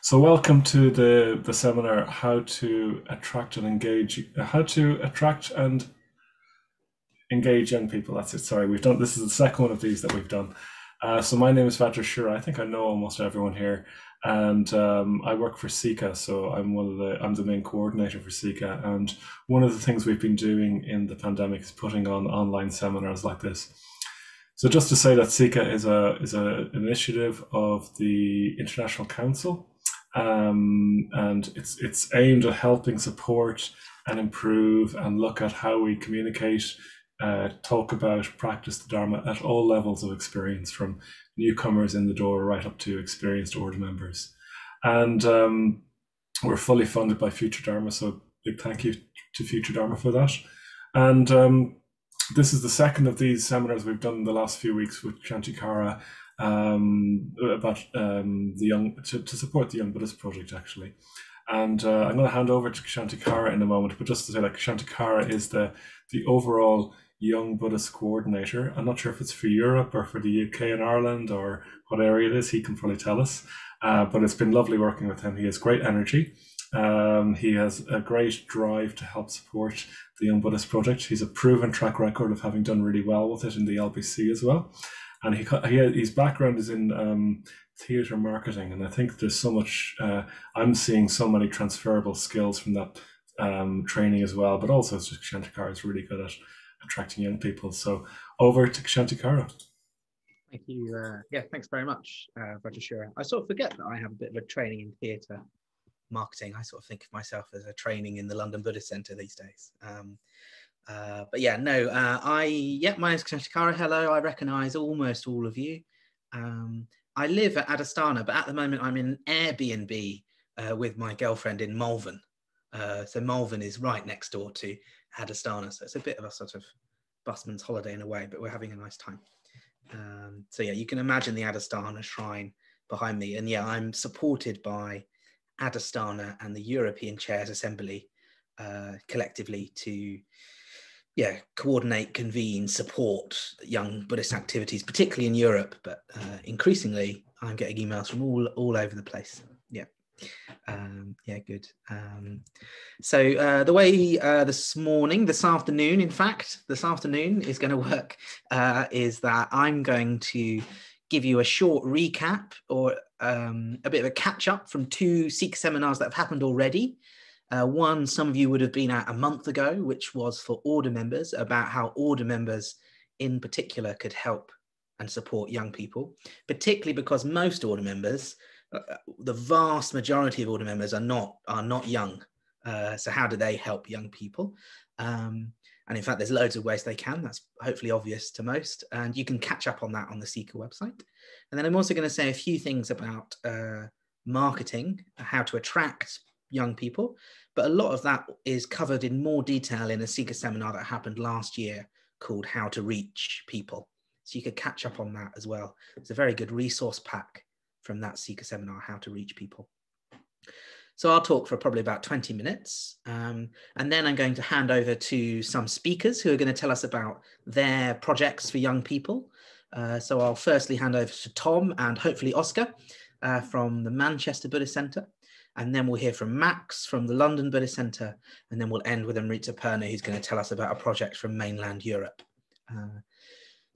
So welcome to the seminar, how to attract and engage young people. That's it. Sorry, we've done this is the second one of these that we've done. So my name is Vajra Shura. I think I know almost everyone here, and I work for Sikkha. So I'm the main coordinator for Sikkha. And one of the things we've been doing in the pandemic is putting on online seminars like this. So just to say that Sikkha is an initiative of the International Council, and it's aimed at helping support and improve and look at how we communicate, talk about, practice the Dharma at all levels of experience, from newcomers in the door right up to experienced order members. And we're fully funded by Future Dharma, so big thank you to Future Dharma for that. And this is the second of these seminars we've done in the last few weeks with Ksantikara, about the young to support the Young Buddhist Project, actually. And I'm going to hand over to Ksantikara in a moment, but just to say, like, Ksantikara is the overall Young Buddhist coordinator. I'm not sure if it's for Europe or for the UK and Ireland or what area it is. He can probably tell us. But it's been lovely working with him. He has great energy. He has a great drive to help support the Young Buddhist Project. He's a proven track record of having done really well with it in the LBC as well. And his background is in theatre marketing, and I think there's so much. I'm seeing so many transferable skills from that training as well. But also, it's just Ksantikara is really good at attracting young people. So over to Ksantikara. Thank you. Yeah, thanks very much, Vajra. I sort of forget that I have a bit of a training in theatre marketing. I sort of think of myself as a training in the London Buddhist Centre these days. But yeah, no, my name is Ksantikara. Hello, I recognise almost all of you. I live at Adasthana, but at the moment I'm in Airbnb with my girlfriend in Malvern. So Malvern is right next door to Adasthana, so it's a bit of a sort of busman's holiday in a way, but we're having a nice time. So yeah, you can imagine the Adasthana shrine behind me, and yeah, I'm supported by Adasthana and the European Chairs Assembly collectively to coordinate, convene, support young Buddhist activities, particularly in Europe, but increasingly I'm getting emails from all over the place. Good. So the way this afternoon is going to work is that I'm going to give you a short recap or a bit of a catch up from two Sikh seminars that have happened already. One some of you would have been at a month ago, which was for order members, about how order members in particular could help and support young people, particularly because most order members, the vast majority of order members are not young. So how do they help young people? And in fact, there's loads of ways they can. That's hopefully obvious to most. And you can catch up on that on the Sikkha website. And then I'm also going to say a few things about marketing, how to attract young people. But a lot of that is covered in more detail in a Sikkha seminar that happened last year called How to Reach People. So you could catch up on that as well. It's a very good resource pack from that Sikkha seminar, How to Reach People. So I'll talk for probably about 20 minutes. And then I'm going to hand over to some speakers who are going to tell us about their projects for young people. So I'll firstly hand over to Tom and hopefully Oscar from the Manchester Buddhist Centre. And then we'll hear from Max from the London Buddhist Centre. And then we'll end with Amrita Perna, who's going to tell us about a project from mainland Europe. In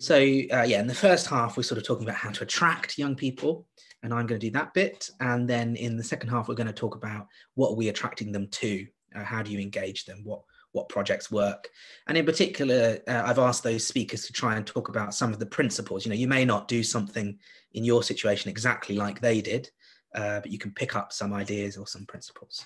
the first half, we're sort of talking about how to attract young people, and I'm going to do that bit. And then in the second half, we're going to talk about what are we attracting them to? How do you engage them? What projects work? And in particular, I've asked those speakers to try and talk about some of the principles. You know, you may not do something in your situation exactly like they did, but you can pick up some ideas or some principles.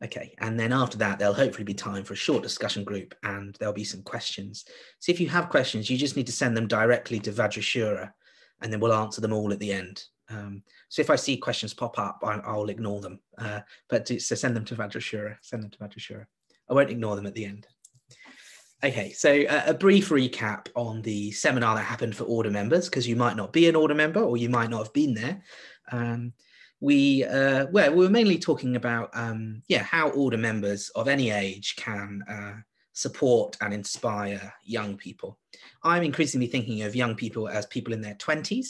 Okay, and then after that, there'll hopefully be time for a short discussion group and there'll be some questions. So if you have questions, you just need to send them directly to Vajrashura and then we'll answer them all at the end. So if I see questions pop up, I'll ignore them. So send them to Vajrashura, I won't ignore them at the end. Okay, so a brief recap on the seminar that happened for order members, because you might not be an order member or you might not have been there. We were mainly talking about how order members of any age can support and inspire young people. I'm increasingly thinking of young people as people in their 20s,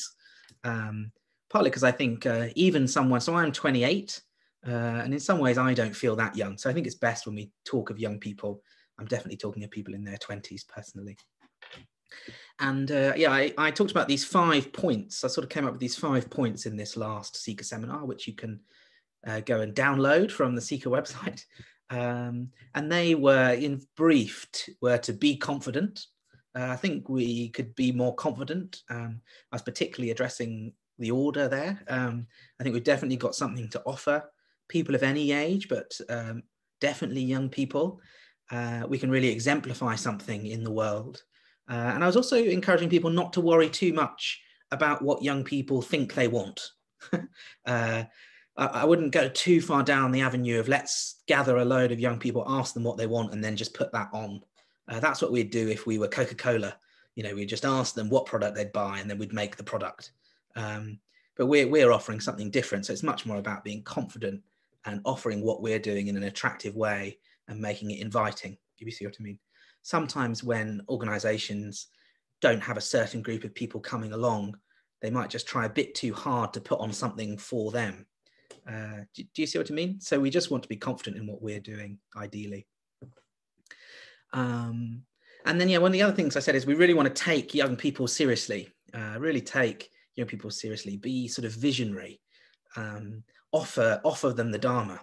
partly because I think even someone, so I'm 28, and in some ways I don't feel that young. So I think it's best when we talk of young people, I'm definitely talking of people in their 20s personally. And yeah, I talked about these 5 points. I sort of came up with these 5 points in this last Sikkha seminar, which you can go and download from the Sikkha website. And they were, in brief, were to be confident. I think we could be more confident. I was particularly addressing the order there. I think we've definitely got something to offer people of any age, but definitely young people. We can really exemplify something in the world. And I was also encouraging people not to worry too much about what young people think they want. I wouldn't go too far down the avenue of let's gather a load of young people, ask them what they want, and then just put that on. That's what we'd do if we were Coca-Cola. You know, we'd just ask them what product they'd buy, and then we'd make the product. But we're offering something different. So it's much more about being confident and offering what we're doing in an attractive way and making it inviting. Do you see what I mean? Sometimes when organizations don't have a certain group of people coming along, they might just try a bit too hard to put on something for them. Do you see what I mean? So we just want to be confident in what we're doing, ideally. And then, yeah, one of the other things I said is we really want to take young people seriously, really take young people seriously, be sort of visionary, offer them the Dharma.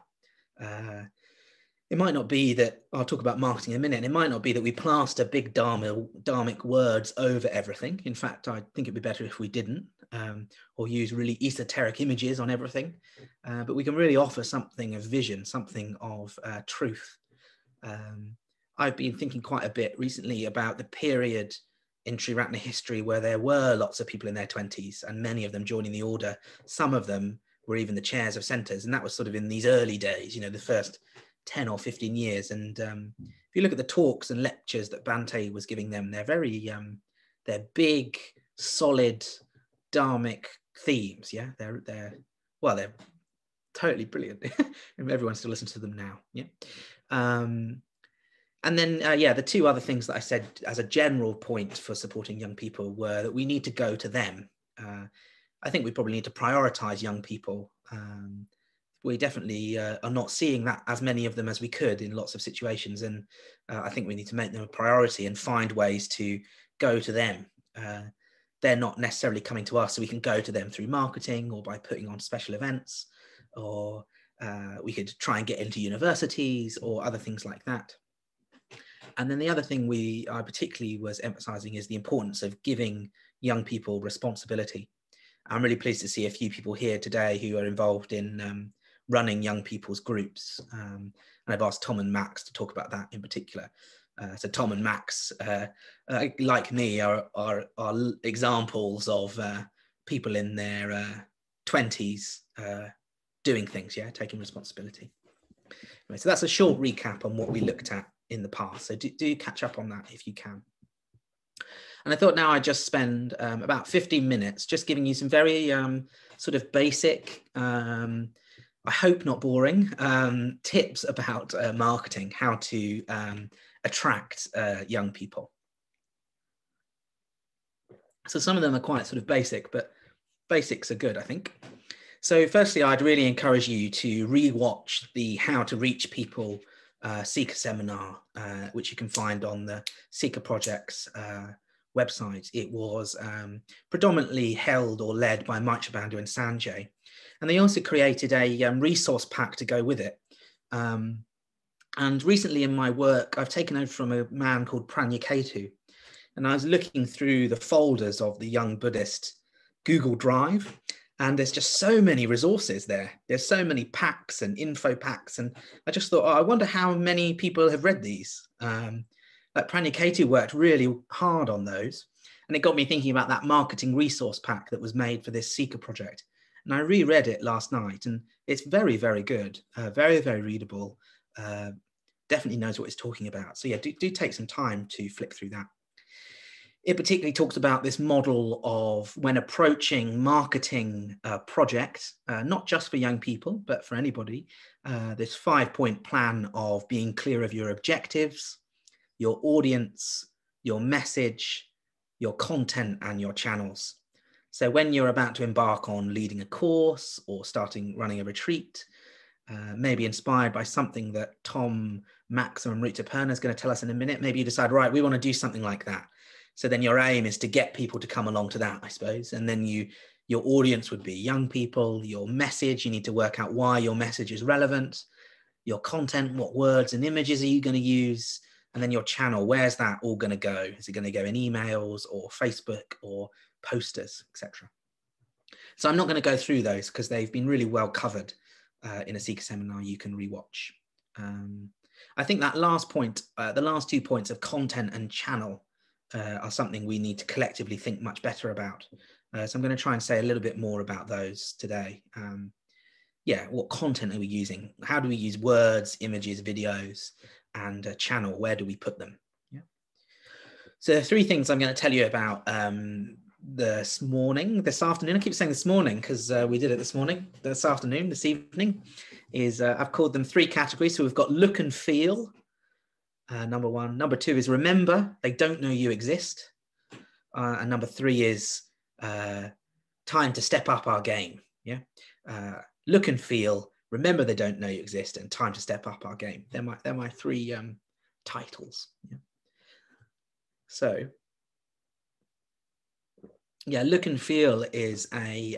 It might not be that, I'll talk about marketing in a minute, and it might not be that we plaster big dharmic words over everything. In fact, I think it'd be better if we didn't, or use really esoteric images on everything. But we can really offer something of vision, something of truth. I've been thinking quite a bit recently about the period in Triratna history where there were lots of people in their 20s and many of them joining the order. Some of them were even the chairs of centres, and that was sort of in these early days, you know, the first 10 or 15 years. And if you look at the talks and lectures that Bhante was giving them, they're very, they're big, solid, dharmic themes. Yeah, they're totally brilliant. Everyone still listens to them now. Yeah. And then, yeah, the 2 other things that I said as a general point for supporting young people were that we need to go to them. I think we probably need to prioritize young people. We definitely are not seeing that as many of them as we could in lots of situations. And I think we need to make them a priority and find ways to go to them. They're not necessarily coming to us, so we can go to them through marketing or by putting on special events, or we could try and get into universities or other things like that. And then the other thing I particularly was emphasizing is the importance of giving young people responsibility. I'm really pleased to see a few people here today who are involved in running young people's groups. And I've asked Tom and Max to talk about that in particular. So Tom and Max, like me, are examples of people in their 20s doing things, yeah, taking responsibility. Anyway, so that's a short recap on what we looked at in the past. So do catch up on that if you can. And I thought now I'd just spend about 15 minutes just giving you some very sort of basic, I hope not boring, tips about marketing, how to attract young people. So some of them are quite sort of basic, but basics are good, I think. So firstly, I'd really encourage you to re-watch the How to Reach People Sikkha seminar, which you can find on the Sikkha Project's website. It was predominantly held or led by Mitra Bandhu and Sanjay. And they also created a resource pack to go with it. And recently in my work, I've taken over from a man called Pranyakatu. And I was looking through the folders of the Young Buddhist Google Drive, and there's just so many resources there. There's so many packs and info packs. And I just thought, oh, I wonder how many people have read these. Like Pranyakatu worked really hard on those. And it got me thinking about that marketing resource pack that was made for this Sikkha project. And I reread it last night, and it's very, very good, very, very readable. Definitely knows what it's talking about. So yeah, do take some time to flick through that. It particularly talks about this model of when approaching marketing project, not just for young people, but for anybody, this 5-point plan of being clear of your objectives, your audience, your message, your content, and your channels. So when you're about to embark on leading a course or running a retreat, maybe inspired by something that Tom Maxim and Rita Perna is going to tell us in a minute, maybe you decide, right, we want to do something like that. So then your aim is to get people to come along to that, I suppose. And then your audience would be young people. Your message, you need to work out why your message is relevant. Your content, what words and images are you going to use? And then your channel, where's that all going to go? Is it going to go in emails or Facebook or posters, etc.? So I'm not going to go through those because they've been really well covered in a Sikkha seminar you can rewatch. I think that last point, the last 2 points of content and channel are something we need to collectively think much better about. So I'm going to try and say a little bit more about those today. What content are we using? How do we use words, images, videos, and channel? Where do we put them? Yeah. So there are 3 things I'm going to tell you about this afternoon. I keep saying this morning because we did it this morning. This afternoon, this evening, is I've called them 3 categories. So we've got look and feel, number 1. Number 2 is remember, they don't know you exist. And number 3 is time to step up our game. Yeah. Look and feel, remember they don't know you exist, and time to step up our game. They're my 3 titles. Yeah. So, yeah, look and feel is a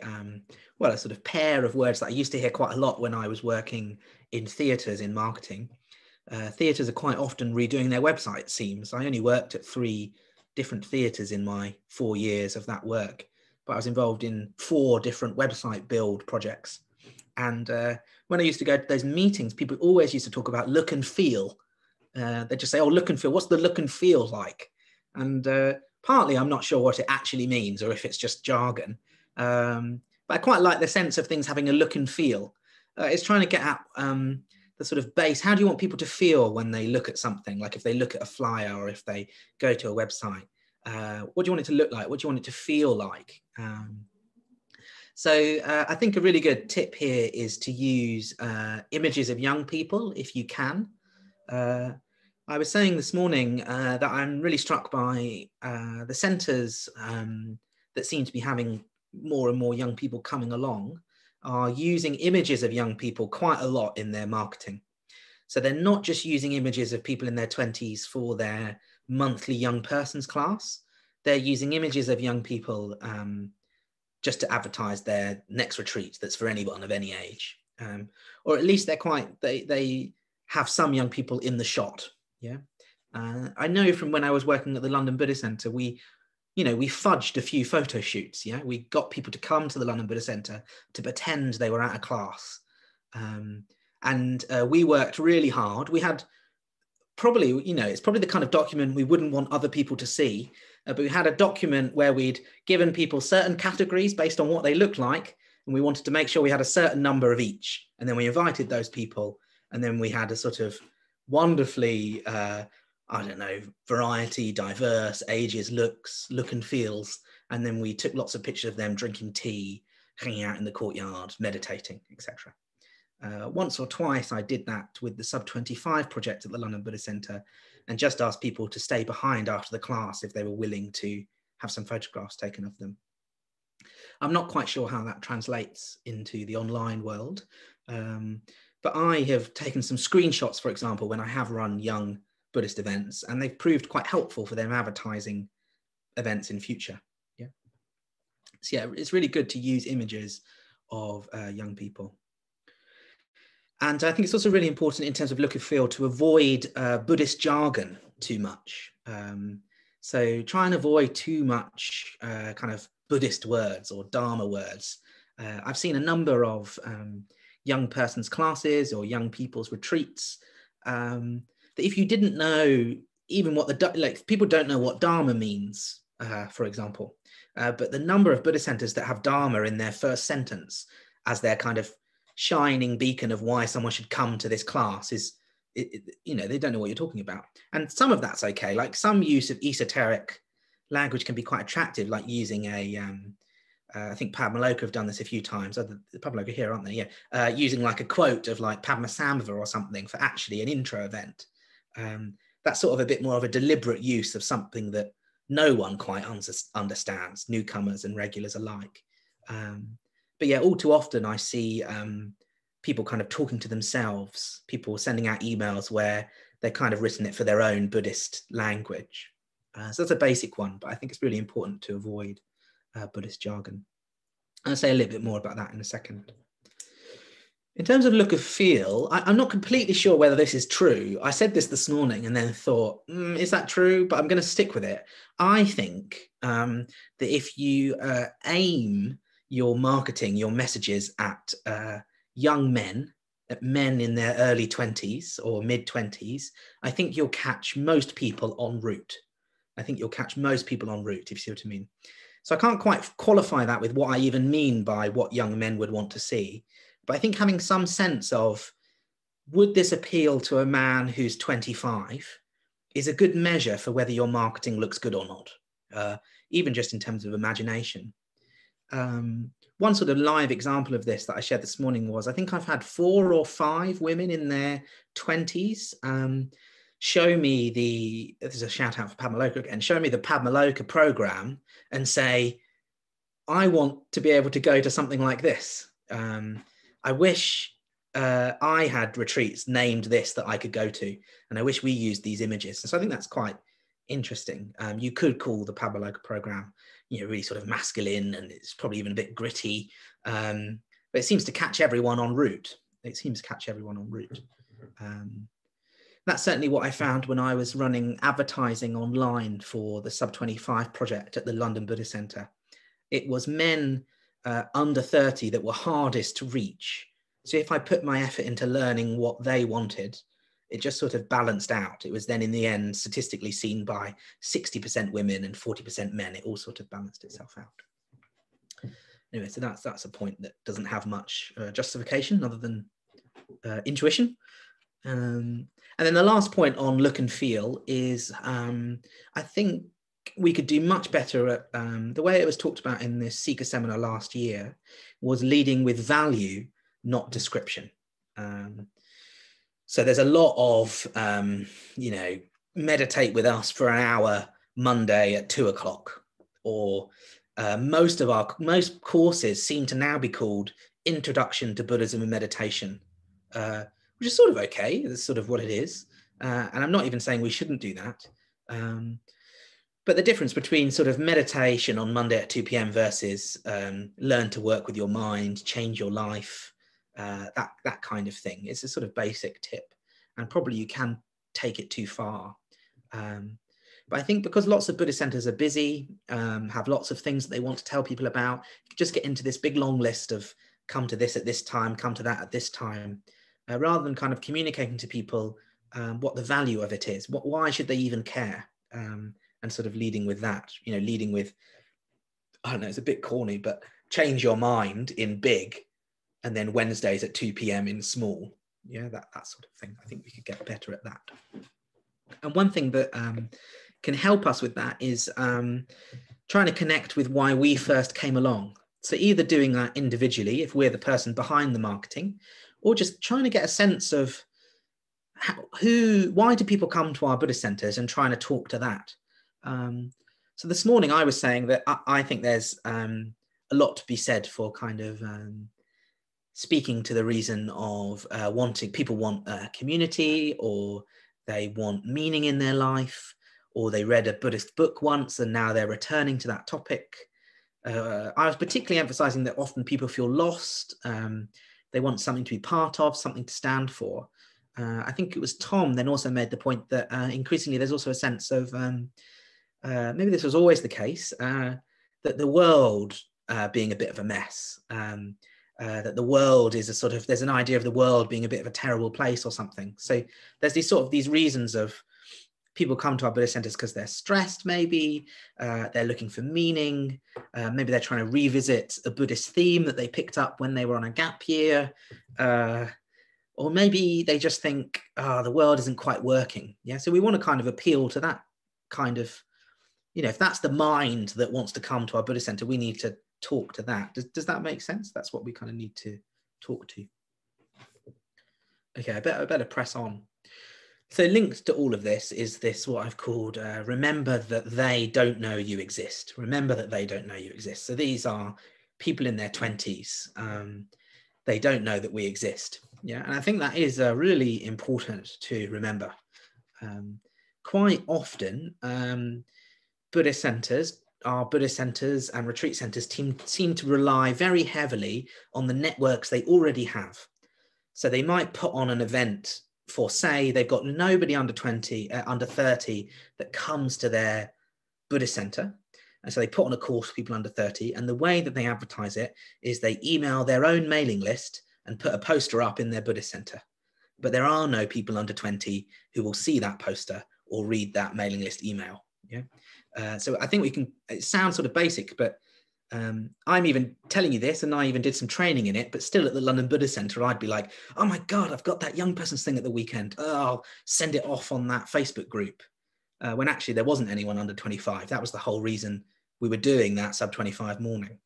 sort of pair of words that I used to hear quite a lot when I was working in theatres in marketing. Theatres are quite often redoing their website, it seems. I only worked at 3 different theatres in my 4 years of that work, but I was involved in 4 different website build projects. And when I used to go to those meetings, people always used to talk about look and feel. They just say, oh, look and feel. What's the look and feel like? And partly I'm not sure what it actually means or if it's just jargon. But I quite like the sense of things having a look and feel. It's trying to get at the sort of base. How do you want people to feel when they look at something? Like if they look at a flyer or if they go to a website, what do you want it to look like? What do you want it to feel like? So I think a really good tip here is to use images of young people if you can. I was saying this morning that I'm really struck by the centres that seem to be having more and more young people coming along are using images of young people quite a lot in their marketing. So they're not just using images of people in their 20s for their monthly young persons class. They're using images of young people just to advertise their next retreat that's for anyone of any age. Or at least they have some young people in the shot. Yeah. I know from when I was working at the London Buddhist Centre, we fudged a few photo shoots. Yeah. We got people to come to the London Buddhist Centre to pretend they were at a class. And we worked really hard. We had probably, it's probably the kind of document we wouldn't want other people to see. But we had a document where we'd given people certain categories based on what they looked like. And we wanted to make sure we had a certain number of each. And then we invited those people. And then we had a sort of wonderfully, variety, diverse ages, look and feels. And then we took lots of pictures of them drinking tea, hanging out in the courtyard, meditating, etc. Once or twice I did that with the Sub-25 project at the London Buddhist Centre and just asked people to stay behind after the class if they were willing to have some photographs taken of them. I'm not quite sure how that translates into the online world, but I have taken some screenshots, for example, when I have run young Buddhist events, and they've proved quite helpful for them advertising events in future. Yeah. So yeah, it's really good to use images of young people. And I think it's also really important in terms of look and feel to avoid Buddhist jargon too much. So try and avoid too much kind of Buddhist words or Dharma words. I've seen a number of young persons classes or young people's retreats that if you didn't know even what people don't know what Dharma means, for example, but the number of Buddhist centers that have Dharma in their first sentence as their kind of shining beacon of why someone should come to this class is, they don't know what you're talking about. And some of that's okay. Like some use of esoteric language can be quite attractive, like using I think Padmaloka have done this a few times. Padmaloka here, aren't they? Yeah. Using like a quote of like Padmasambhava or something for actually an intro event. That's sort of a bit more of a deliberate use of something that no one quite understands, newcomers and regulars alike. But yeah, all too often I see people kind of talking to themselves, people sending out emails where they're kind of written it for their own Buddhist language. So that's a basic one, but I think it's really important to avoid Buddhist jargon. I'll say a little bit more about that in a second. In terms of look and feel, I'm not completely sure whether this is true. I said this morning and then thought, is that true? But I'm going to stick with it. I think that if you aim your marketing, your messages at young men, at men in their early 20s or mid 20s, I think you'll catch most people en route. I think you'll catch most people en route, if you see what I mean. So I can't quite qualify that with what I even mean by what young men would want to see. But I think having some sense of, would this appeal to a man who's 25 is a good measure for whether your marketing looks good or not, even just in terms of imagination. One sort of live example of this that I shared this morning was, I think I've had 4 or 5 women in their 20s show me this is a shout out for Padmaloka again, show me the Padmaloka program and say, I want to be able to go to something like this. I wish I had retreats named this that I could go to, and I wish we used these images. So I think that's quite interesting. You could call the Padmaloka program, really sort of masculine, and it's probably even a bit gritty, but it seems to catch everyone en route. That's certainly what I found when I was running advertising online for the Sub 25 project at the London Buddhist Centre. It was men under 30 that were hardest to reach. So if I put my effort into learning what they wanted, it just sort of balanced out. It was then in the end statistically seen by 60% women and 40% men. It all sort of balanced itself out. Anyway, so that's a point that doesn't have much justification other than intuition. And then the last point on look and feel is, I think we could do much better at, the way it was talked about in this Sikkha seminar last year was leading with value, not description. So there's a lot of, meditate with us for an hour Monday at 2 o'clock, or most courses seem to now be called Introduction to Buddhism and Meditation, which is sort of okay. That's sort of what it is. And I'm not even saying we shouldn't do that. But the difference between sort of meditation on Monday at 2 p.m. versus learn to work with your mind, change your life, that kind of thing. It's a sort of basic tip, and probably you can take it too far. But I think because lots of Buddhist centers are busy, have lots of things that they want to tell people about, just get into this big long list of come to this at this time, come to that at this time, rather than kind of communicating to people what the value of it is. Why should they even care? And sort of leading with that, leading with, I don't know, it's a bit corny, but change your mind in big, and then Wednesdays at 2 p.m. in small. Yeah, that sort of thing. I think we could get better at that. And one thing that can help us with that is trying to connect with why we first came along. So either doing that individually, if we're the person behind the marketing, or just trying to get a sense of why do people come to our Buddhist centers, and trying to talk to that. So this morning I was saying that I think there's a lot to be said for kind of speaking to the reason of people want a community, or they want meaning in their life, or they read a Buddhist book once and now they're returning to that topic. I was particularly emphasizing that often people feel lost. They want something to be part of, something to stand for. I think it was Tom then also made the point that increasingly there's also a sense of, maybe this was always the case, that the world being a bit of a mess, that the world is there's an idea of the world being a bit of a terrible place or something. So there's these reasons of people come to our Buddhist centers because they're stressed, maybe, they're looking for meaning, maybe they're trying to revisit a Buddhist theme that they picked up when they were on a gap year, or maybe they just think, the world isn't quite working. Yeah, so we want to kind of appeal to that kind of, if that's the mind that wants to come to our Buddhist center, we need to talk to that. Does that make sense? That's what we kind of need to talk to. Okay, I better press on. So linked to all of this is this, what I've called, remember that they don't know you exist. Remember that they don't know you exist. So these are people in their 20s. They don't know that we exist. Yeah. And I think that is really important to remember. Quite often, Buddhist centers and retreat centers seem to rely very heavily on the networks they already have. So they might put on an event for, say, they've got nobody under 20, under 30 that comes to their Buddhist center. And so they put on a course for people under 30. And the way that they advertise it is they email their own mailing list and put a poster up in their Buddhist center. But there are no people under 20 who will see that poster or read that mailing list email. Yeah. So I think we can, it sounds sort of basic, but I'm even telling you this, and I even did some training in it, but still at the London Buddhist Centre, I'd be like, oh my God, I've got that young person's thing at the weekend. Oh, I'll send it off on that Facebook group. When actually there wasn't anyone under 25. That was the whole reason we were doing that sub 25 morning.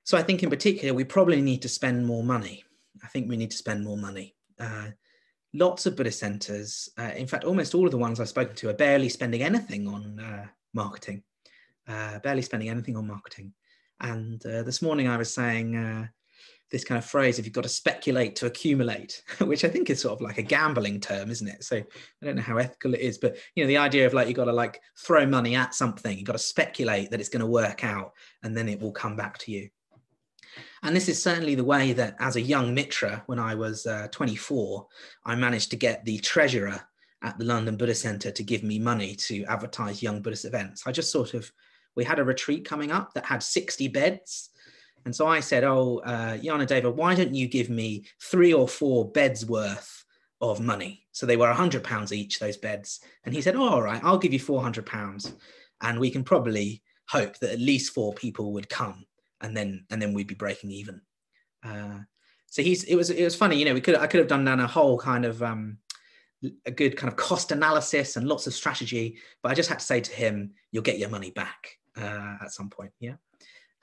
So I think in particular, we probably need to spend more money. I think we need to spend more money. Lots of Buddhist centres, in fact, almost all of the ones I've spoken to are barely spending anything on marketing. Barely spending anything on marketing. And this morning I was saying this kind of phrase, if you've got to speculate to accumulate, which I think is sort of like a gambling term, isn't it? So I don't know how ethical it is, but the idea of like, you've got to like throw money at something, you've got to speculate that it's going to work out and then it will come back to you. And this is certainly the way that as a young mitra, when I was 24, I managed to get the treasurer at the London Buddhist Centre to give me money to advertise young Buddhist events. I just sort of, we had a retreat coming up that had 60 beds. And so I said, oh, Yana Deva, why don't you give me 3 or 4 beds worth of money? So they were £100 each, those beds. And he said, oh, all right, I'll give you £400. And we can probably hope that at least 4 people would come. And then we'd be breaking even. So it was funny, I could have done down a whole kind of, a good kind of cost analysis and lots of strategy, but I just had to say to him, you'll get your money back at some point. Yeah.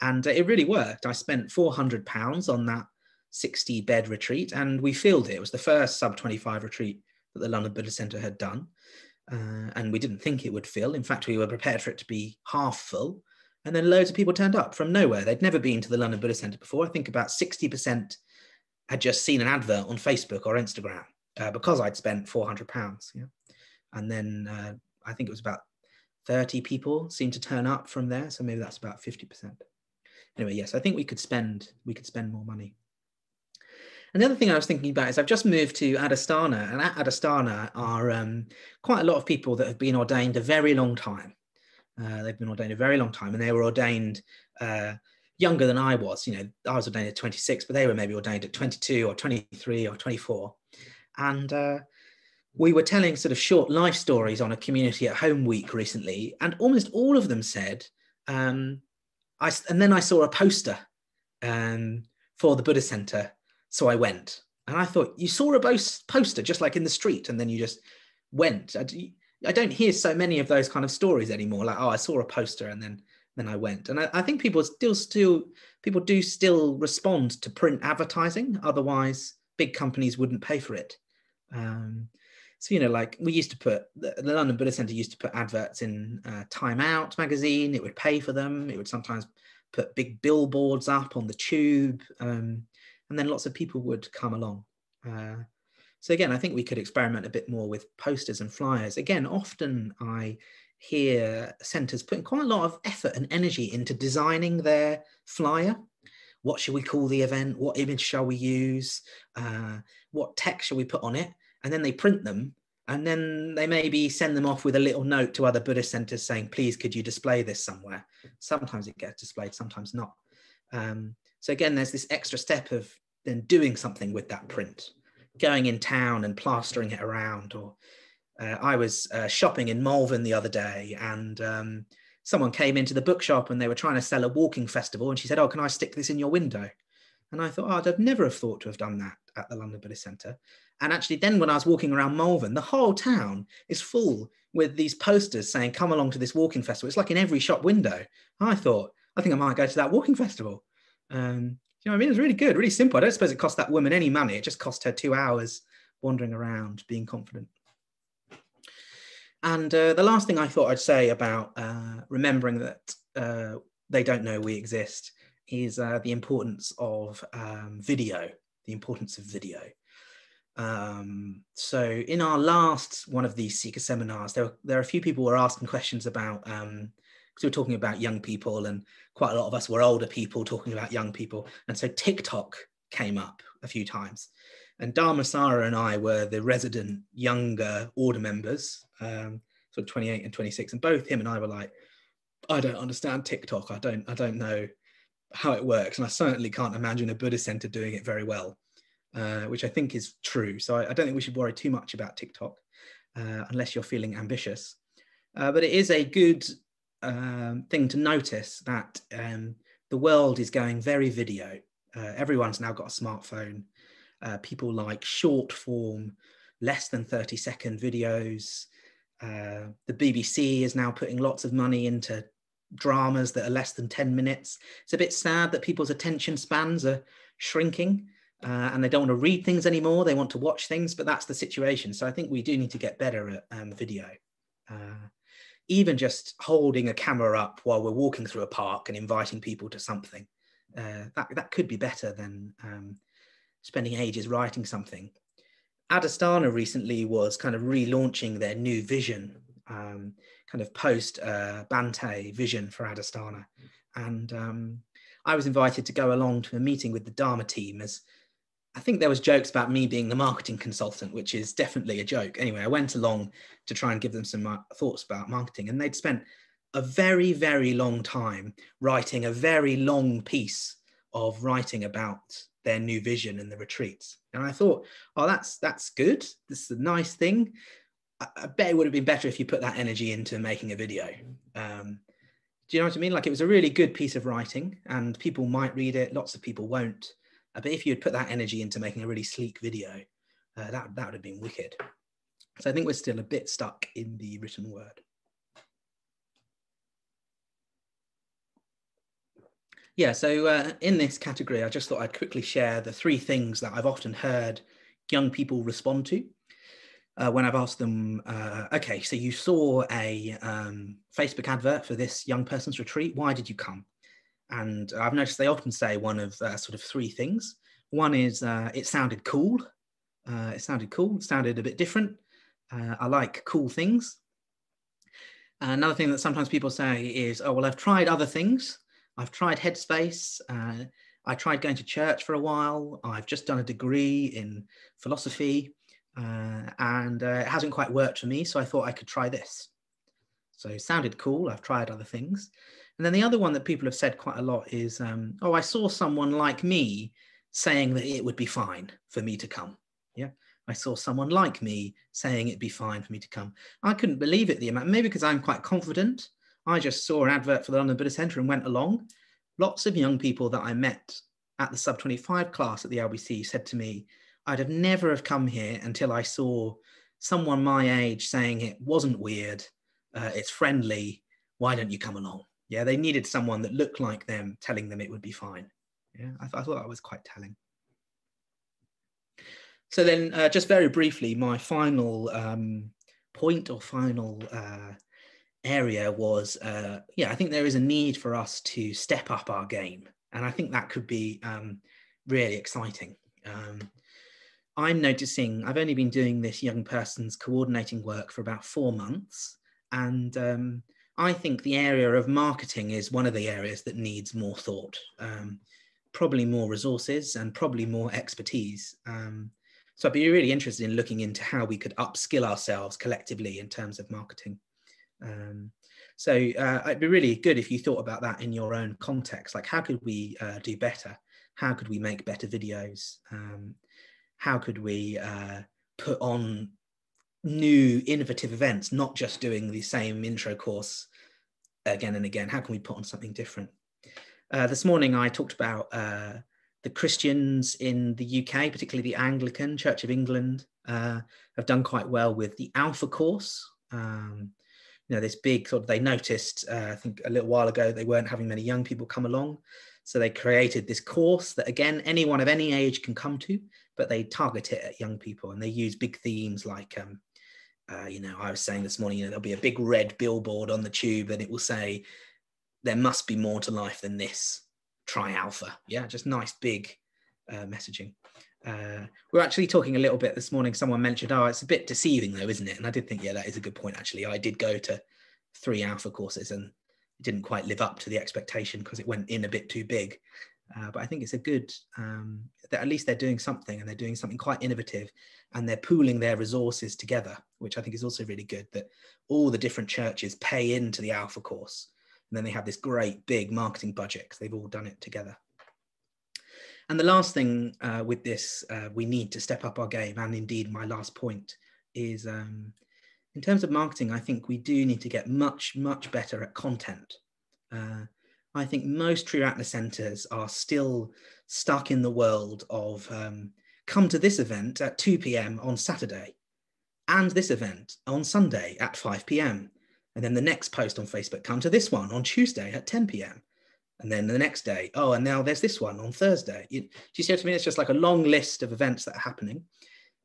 And it really worked. I spent £400 on that 60 bed retreat and we filled it. It was the first sub 25 retreat that the London Buddhist Centre had done. And we didn't think it would fill. In fact, we were prepared for it to be half full. And then loads of people turned up from nowhere. They'd never been to the London Buddhist Centre before. I think about 60% had just seen an advert on Facebook or Instagram. Because I'd spent £400, yeah, and then I think it was about 30 people seemed to turn up from there, so maybe that's about 50%. Anyway, yes, I think we could spend more money. And the other thing I was thinking about is I've just moved to Adasthana, and at Adasthana are quite a lot of people that have been ordained a very long time. They've been ordained a very long time, and they were ordained younger than I was. I was ordained at 26, but they were maybe ordained at 22 or 23 or 24. And we were telling sort of short life stories on a community at home week recently, and almost all of them said, and then I saw a poster for the Buddhist Centre, so I went. And I thought, you saw a poster just like in the street, and then you just went. I don't hear so many of those kind of stories anymore. Like, oh, I saw a poster and then I went. And I think people do still respond to print advertising. Otherwise, big companies wouldn't pay for it. So, like we used to put, the London Buddhist Centre used to put adverts in Time Out magazine. It would pay for them. It would sometimes put big billboards up on the tube. And then lots of people would come along. So again, I think we could experiment a bit more with posters and flyers. Again, often I hear centres putting quite a lot of effort and energy into designing their flyer. What should we call the event? What image shall we use? What text shall we put on it? And then they print them, and then they maybe send them off with a little note to other Buddhist centres saying, please, could you display this somewhere? Sometimes it gets displayed, sometimes not. So again, there's this extra step of then doing something with that print, going in town and plastering it around. Or I was shopping in Malvern the other day, and someone came into the bookshop and they were trying to sell a walking festival, and she said, oh, can I stick this in your window? And I thought, oh, I'd never have thought to have done that at the London Buddhist Centre. And actually then when I was walking around Malvern, the whole town is full with these posters saying, come along to this walking festival. It's like in every shop window. And I thought, I think I might go to that walking festival. You know what I mean? It was really good, really simple. I don't suppose it cost that woman any money. It just cost her 2 hours wandering around, being confident. And the last thing I thought I'd say about remembering that they don't know we exist is the importance of video, the importance of video. So in our last one of these Sikkha seminars, there are a few people who were asking questions about, because we were talking about young people, and quite a lot of us were older people talking about young people. And so TikTok came up a few times. And Dharmasara and I were the resident younger order members, sort of 28 and 26. And both him and I were like, I don't understand TikTok. I don't know how it works. And I certainly can't imagine a Buddhist center doing it very well, which I think is true. So I don't think we should worry too much about TikTok unless you're feeling ambitious. But it is a good thing to notice that the world is going very video. Everyone's now got a smartphone. People like short form, less than 30-second videos. The BBC is now putting lots of money into dramas that are less than 10 minutes. It's a bit sad that people's attention spans are shrinking and they don't want to read things anymore. They want to watch things, but that's the situation. So I think we do need to get better at video. Even just holding a camera up while we're walking through a park and inviting people to something. That could be better than spending ages writing something. Adhisthana recently was kind of relaunching their new vision, kind of post Bhante vision for Adhisthana. And I was invited to go along to a meeting with the Dharma team, as I think there was jokes about me being the marketing consultant, which is definitely a joke. Anyway, I went along to try and give them some thoughts about marketing, and they'd spent a very, very long time writing a very long piece of writing about their new vision and the retreats. And I thought, oh, that's good. This is a nice thing. I bet it would have been better if you put that energy into making a video. Do you know what I mean? Like, it was a really good piece of writing and people might read it. Lots of people won't. But if you had put that energy into making a really sleek video, that would have been wicked. So I think we're still a bit stuck in the written word. Yeah, so in this category, I just thought I'd quickly share the 3 things that I've often heard young people respond to when I've asked them, okay, so you saw a Facebook advert for this young person's retreat. Why did you come? And I've noticed they often say one of sort of 3 things. One is it sounded cool. It sounded a bit different. I like cool things. Another thing that sometimes people say is, oh, well, I've tried other things. I've tried Headspace. I tried going to church for a while. I've just done a degree in philosophy and it hasn't quite worked for me. So I thought I could try this. So it sounded cool. I've tried other things. And then the other one that people have said quite a lot is, oh, I saw someone like me saying that it would be fine for me to come. Yeah, I saw someone like me saying it'd be fine for me to come. I couldn't believe it, the amount, maybe because I'm quite confident. I just saw an advert for the London Buddhist Centre and went along. Lots of young people that I met at the sub-25 class at the LBC said to me, I'd have never have come here until I saw someone my age saying it wasn't weird, it's friendly, why don't you come along? Yeah, they needed someone that looked like them telling them it would be fine. Yeah, I thought that was quite telling. So then just very briefly, my final point or final area was, yeah, I think there is a need for us to step up our game. And I think that could be really exciting. I'm noticing, I've only been doing this young person's coordinating work for about 4 months. And I think the area of marketing is one of the areas that needs more thought, probably more resources and probably more expertise. So I'd be really interested in looking into how we could upskill ourselves collectively in terms of marketing. So it'd be really good if you thought about that in your own context. Like, how could we do better? How could we make better videos? How could we put on new innovative events, not just doing the same intro course again and again? How can we put on something different? This morning I talked about the Christians in the UK, particularly the Anglican Church of England, have done quite well with the Alpha course. this big sort of, they noticed, I think a little while ago, they weren't having many young people come along. So they created this course that, again, anyone of any age can come to, but they target it at young people, and they use big themes like, I was saying this morning, there'll be a big red billboard on the tube and it will say, there must be more to life than this, try alpha. Yeah, just nice big messaging. We were actually talking a little bit this morning, someone mentioned, it's a bit deceiving though, isn't it? And I did think, yeah, that is a good point actually. I did go to 3 alpha courses and it didn't quite live up to the expectation because it went in a bit too big. But I think it's a good, that at least they're doing something, and they're doing something quite innovative, and they're pooling their resources together, which I think is also really good, that all the different churches pay into the alpha course. And then they have this great big marketing budget because they've all done it together. And the last thing with this, we need to step up our game. And indeed, my last point is, in terms of marketing, I think we do need to get much, much better at content. I think most Triratna centres are still stuck in the world of come to this event at 2 p.m. on Saturday and this event on Sunday at 5 p.m. And then the next post on Facebook, come to this one on Tuesday at 10 p.m. And then the next day, and now there's this one on Thursday. Do you see what I mean? It's just like a long list of events that are happening.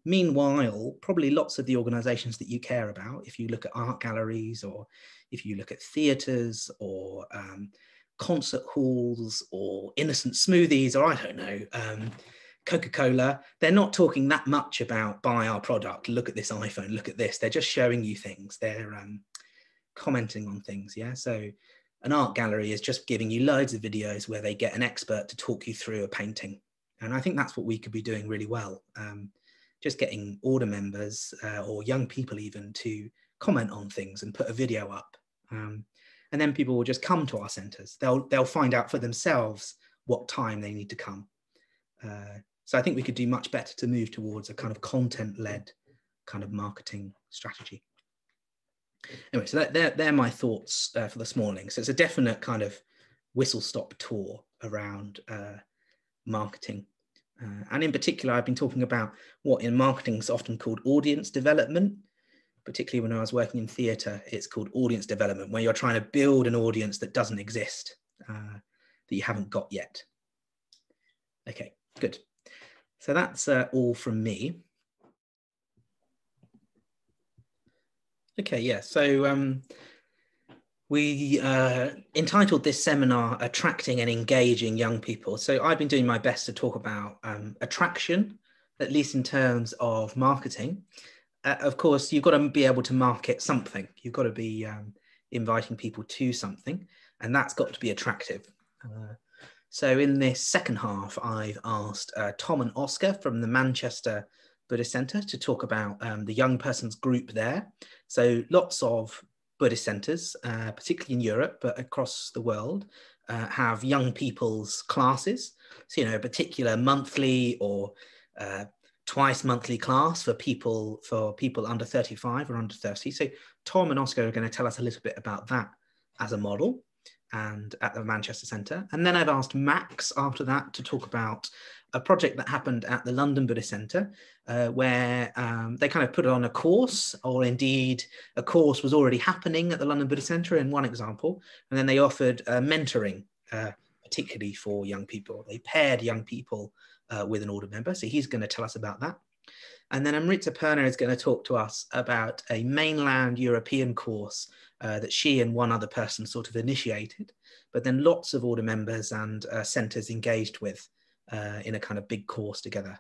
Meanwhile, probably lots of the organisations that you care about, if you look at art galleries or if you look at theatres or concert halls or innocent smoothies, or I don't know, Coca-Cola, they're not talking that much about buy our product, look at this iPhone, look at this. They're just showing you things. They're commenting on things, yeah? So an art gallery is just giving you loads of videos where they get an expert to talk you through a painting. And I think that's what we could be doing really well. Just getting order members or young people even to comment on things and put a video up. And then people will just come to our centres. They'll find out for themselves what time they need to come. So I think we could do much better to move towards a kind of content-led kind of marketing strategy. Anyway, so they're my thoughts for this morning. So it's a definite kind of whistle-stop tour around marketing. And in particular, I've been talking about what in marketing is often called audience development. Particularly when I was working in theatre, it's called audience development, where you're trying to build an audience that doesn't exist, that you haven't got yet. Okay, good. So that's all from me. Okay, yeah, so we entitled this seminar, Attracting and Engaging Young People. So I've been doing my best to talk about attraction, at least in terms of marketing. Of course, you've got to be able to market something. You've got to be inviting people to something, and that's got to be attractive. So in this second half, I've asked Tom and Oscar from the Manchester Buddhist Centre to talk about the young person's group there. So lots of Buddhist centres, particularly in Europe, but across the world, have young people's classes. So, a particular monthly or twice monthly class for people under 35 or under 30. So Tom and Oscar are going to tell us a little bit about that as a model and at the Manchester Centre. And then I've asked Max after that to talk about a project that happened at the London Buddhist Centre where they kind of put on a course, or indeed a course was already happening at the London Buddhist Centre in one example. And then they offered mentoring, particularly for young people. They paired young people with an order member. So he's going to tell us about that. And then Amrita Perna is going to talk to us about a mainland European course that she and one other person sort of initiated, but then lots of order members and centres engaged with in a kind of big course together.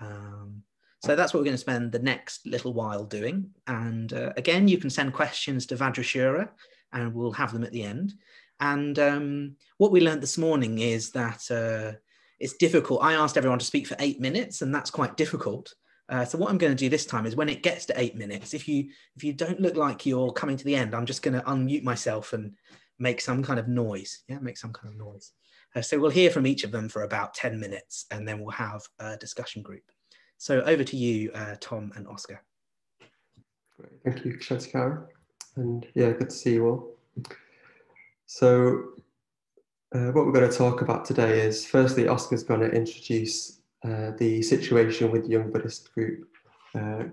So that's what we're going to spend the next little while doing. And again, you can send questions to Vajrashura and we'll have them at the end. And what we learned this morning is that it's difficult. I asked everyone to speak for 8 minutes, and that's quite difficult. So what I'm going to do this time is when it gets to 8 minutes, if you don't look like you're coming to the end, I'm just going to unmute myself and make some kind of noise. Yeah, make some kind of noise. So we'll hear from each of them for about 10 minutes, and then we'll have a discussion group. So over to you, Tom and Oscar. Great. Thank you, Ksantikara. And yeah, good to see you all. So what we're going to talk about today is, firstly, Oscar's going to introduce the situation with the Young Buddhist group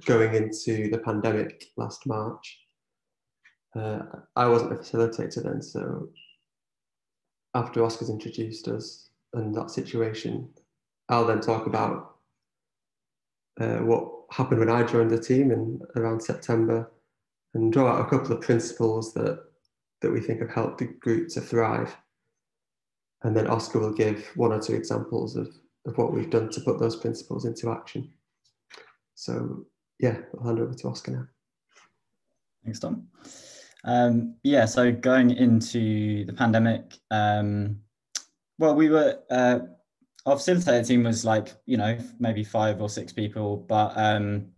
going into the pandemic last March. I wasn't a facilitator then, so after Oscar's introduced us and that situation, I'll then talk about what happened when I joined the team in around September, and draw out a couple of principles that we think have helped the group to thrive. And then Oscar will give one or two examples of what we've done to put those principles into action. So yeah, I'll hand over to Oscar now. Thanks, Tom. Yeah, so going into the pandemic, well, we were, our facilitator team was like, maybe 5 or 6 people, but, and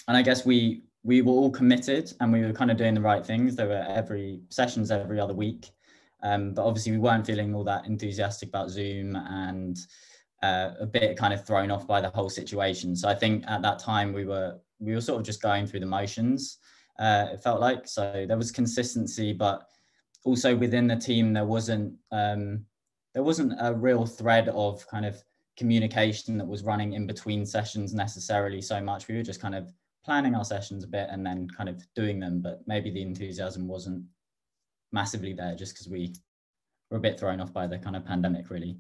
I guess we were all committed and we were kind of doing the right things. There were sessions every other week. But obviously we weren't feeling all that enthusiastic about Zoom, and a bit kind of thrown off by the whole situation. So I think at that time we were sort of just going through the motions, it felt like. So there was consistency, but also within the team there wasn't a real thread of kind of communication that was running in between sessions necessarily so much. We were just kind of planning our sessions a bit and then kind of doing them, but maybe the enthusiasm wasn't massively there just because we were a bit thrown off by the kind of pandemic, really.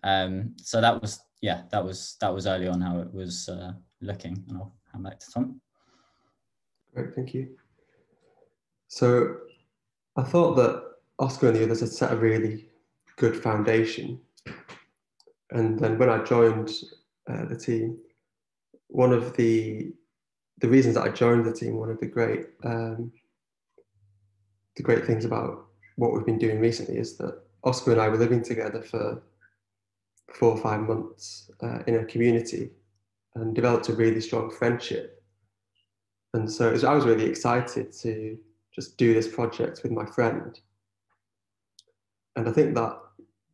So that was early on how it was looking, and I'll hand back to Tom. Great, thank you. So I thought that Oscar and the others had set a really good foundation, and then when I joined the team, one of the reasons that I joined the team, one of the great things about what we've been doing recently is that Oscar and I were living together for 4 or 5 months in a community and developed a really strong friendship. And so I was really excited to just do this project with my friend. And I think that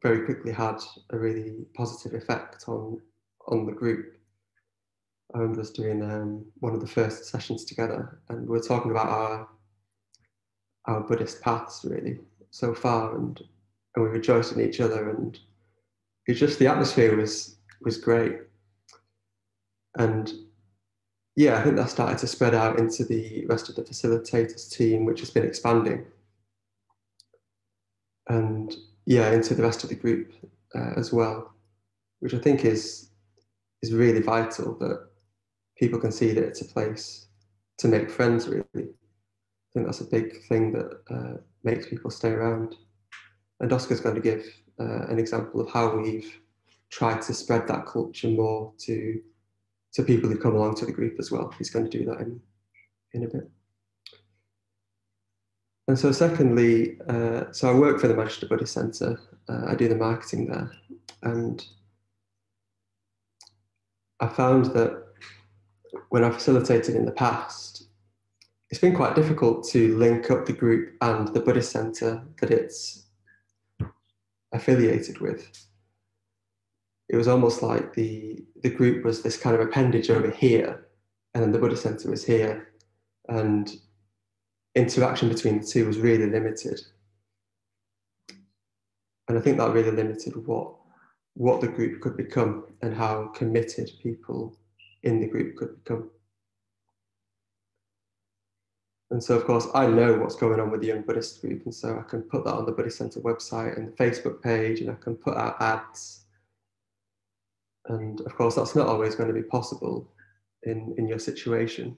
very quickly had a really positive effect on the group. I remember us doing one of the first sessions together, and we were talking about our Buddhist paths really so far, and we rejoiced in each other, and it's just the atmosphere was great. And yeah, I think that started to spread out into the rest of the facilitators team, which has been expanding, and yeah, into the rest of the group as well, which I think is really vital, that people can see that it's a place to make friends really. I think that's a big thing that makes people stay around. And Oscar's going to give an example of how we've tried to spread that culture more to people who come along to the group as well. He's going to do that in a bit. And so secondly, so I work for the Manchester Buddhist Centre. I do the marketing there. And I found that when I facilitated in the past, it's been quite difficult to link up the group and the Buddhist Centre that it's affiliated with. It was almost like the group was this kind of appendage over here, and then the Buddhist Centre was here, and interaction between the two was really limited. And I think that really limited what the group could become and how committed people in the group could become. And so, of course, I know what's going on with the Young Buddhist group, and so I can put that on the Buddhist Centre website and the Facebook page, and I can put out ads. And of course, that's not always going to be possible in your situation.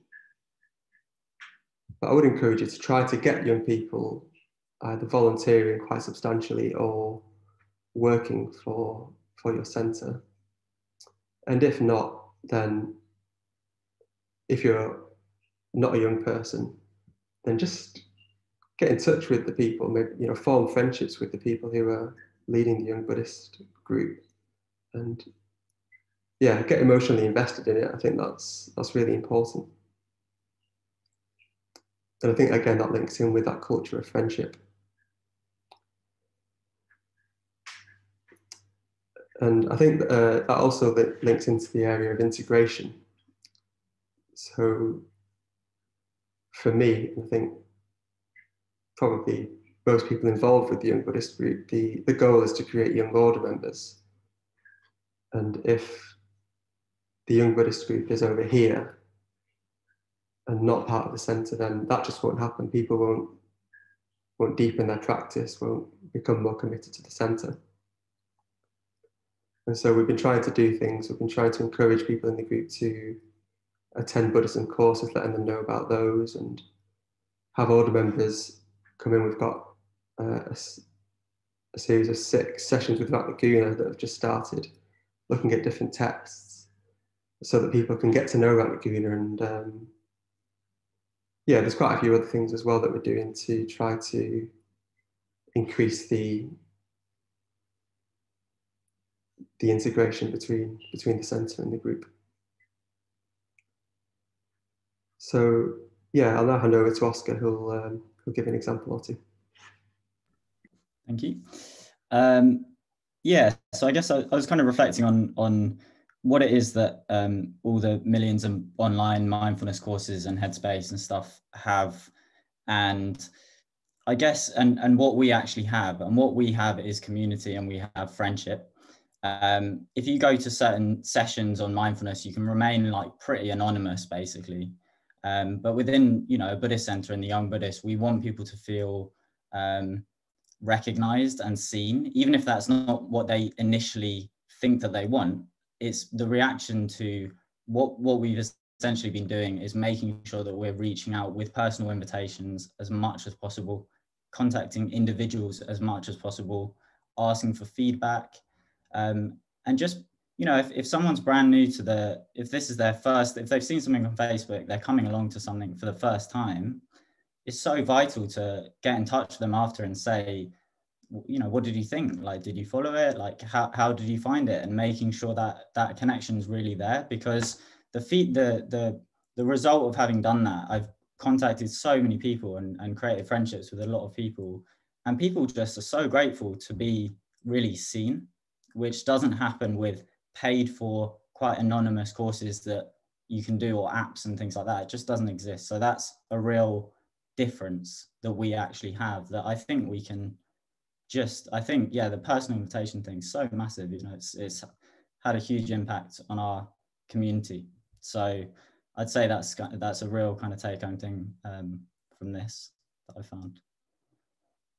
But I would encourage you to try to get young people either volunteering quite substantially or working for your centre. And if not, then if you're not a young person, then just get in touch with the people, maybe, form friendships with the people who are leading the Young Buddhist group, and yeah, get emotionally invested in it. I think that's really important. And I think, again, that links in with that culture of friendship. And I think that also links into the area of integration. So for me, I think probably most people involved with the Young Buddhist group, the goal is to create young order members. And if the Young Buddhist group is over here and not part of the centre, then that just won't happen. People won't deepen their practice, won't become more committed to the centre. And so we've been trying to do things. We've been trying to encourage people in the group to attend Buddhism courses, letting them know about those, and have order members come in. We've got a series of 6 sessions with Ratnaguna that have just started, looking at different texts so that people can get to know Ratnaguna. And yeah, there's quite a few other things as well that we're doing to try to increase the integration between the centre and the group. So yeah, I'll now hand over to Oscar, who'll give an example or two. Thank you. Yeah, so I guess I was kind of reflecting on what it is that all the millions of online mindfulness courses and Headspace and stuff have, and I guess and what we actually have. And what we have is community, and we have friendship. If you go to certain sessions on mindfulness, you can remain like pretty anonymous, basically. But within, you know, a Buddhist center and the young Buddhists, we want people to feel recognized and seen, even if that's not what they initially think that they want. It's the reaction to what we've essentially been doing is making sure that we're reaching out with personal invitations as much as possible, contacting individuals as much as possible, asking for feedback, and just, you know, if someone's brand new to if this is their first, if they've seen something on Facebook, they're coming along to something for the first time, it's so vital to get in touch with them after and say, you know, what did you think? Like, did you follow it? Like, how did you find it? And making sure that connection is really there, because the result of having done that, I've contacted so many people and created friendships with a lot of people, and people just are so grateful to be really seen, which doesn't happen with paid for quite anonymous courses that you can do, or apps and things like that. It just doesn't exist. So that's a real difference that we actually have, that I think we can just, I think, yeah, the personal invitation thing is so massive. You know, it's had a huge impact on our community. So I'd say that's a real kind of take home thing from this that I found.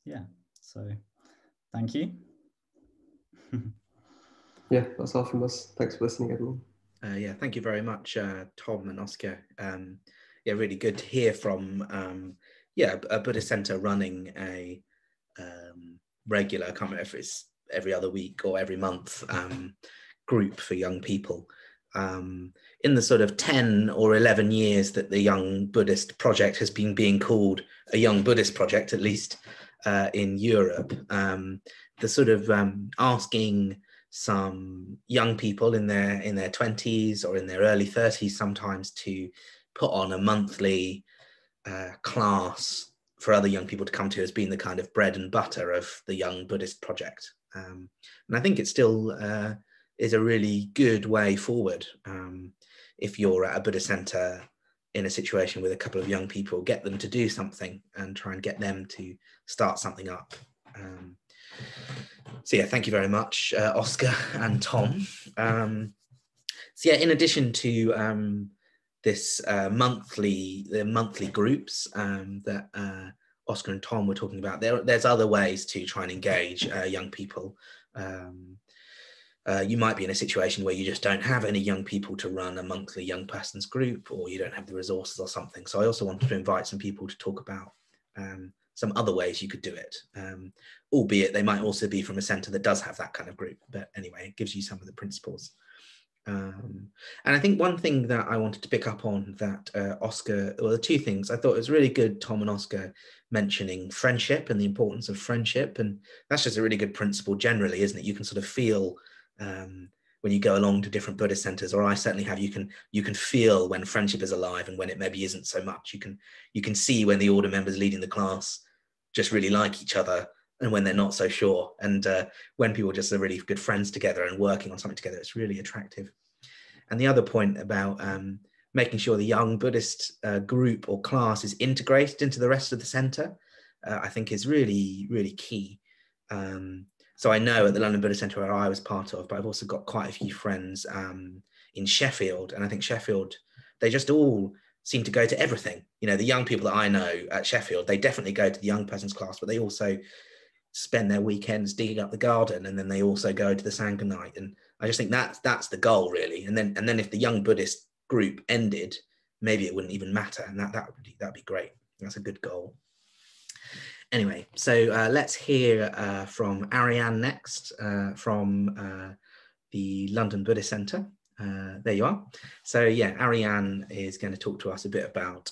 Yeah, so thank you. Yeah, that's all from us. Thanks for listening, everyone. Yeah, thank you very much, Tom and Oscar. Yeah, really good to hear from a Buddhist centre running a regular, I can't remember if it's every other week or every month, group for young people. In the sort of 10 or 11 years that the Young Buddhist Project has been being called a Young Buddhist Project, at least in Europe, the sort of asking some young people in their 20s or in their early 30s sometimes to put on a monthly class for other young people to come to has been the kind of bread and butter of the Young Buddhist Project. And I think it still is a really good way forward. If you're at a Buddhist center in a situation with a couple of young people, get them to do something and try and get them to start something up. So yeah, thank you very much, Oscar and Tom. So yeah, in addition to this the monthly groups that Oscar and Tom were talking about, there's other ways to try and engage young people. You might be in a situation where you just don't have any young people to run a monthly young persons group, or you don't have the resources or something. So I also wanted to invite some people to talk about some other ways you could do it, albeit they might also be from a centre that does have that kind of group. But anyway, it gives you some of the principles. And I think one thing that I wanted to pick up on that Oscar, well, the two things I thought it was really good, Tom and Oscar mentioning friendship and the importance of friendship. And that's just a really good principle generally, isn't it? You can sort of feel when you go along to different Buddhist centers, or I certainly have, you can feel when friendship is alive and when it maybe isn't so much. You can see when the order members leading the class just really like each other, and when they're not so sure. And when people just are really good friends together and working on something together, it's really attractive. And the other point about making sure the young Buddhist group or class is integrated into the rest of the center, I think is really, really key. So I know at the London Buddhist Centre where I was part of, but I've also got quite a few friends in Sheffield. And I think Sheffield, they just all seem to go to everything. You know, the young people that I know at Sheffield, they definitely go to the young person's class, but they also spend their weekends digging up the garden, and then they also go to the Sangha night. And I just think that's the goal, really. And then if the young Buddhist group ended, maybe it wouldn't even matter, and that'd be great. That's a good goal. Anyway, so let's hear from Ariane next, from the London Buddhist Centre. There you are. So yeah, Ariane is going to talk to us a bit about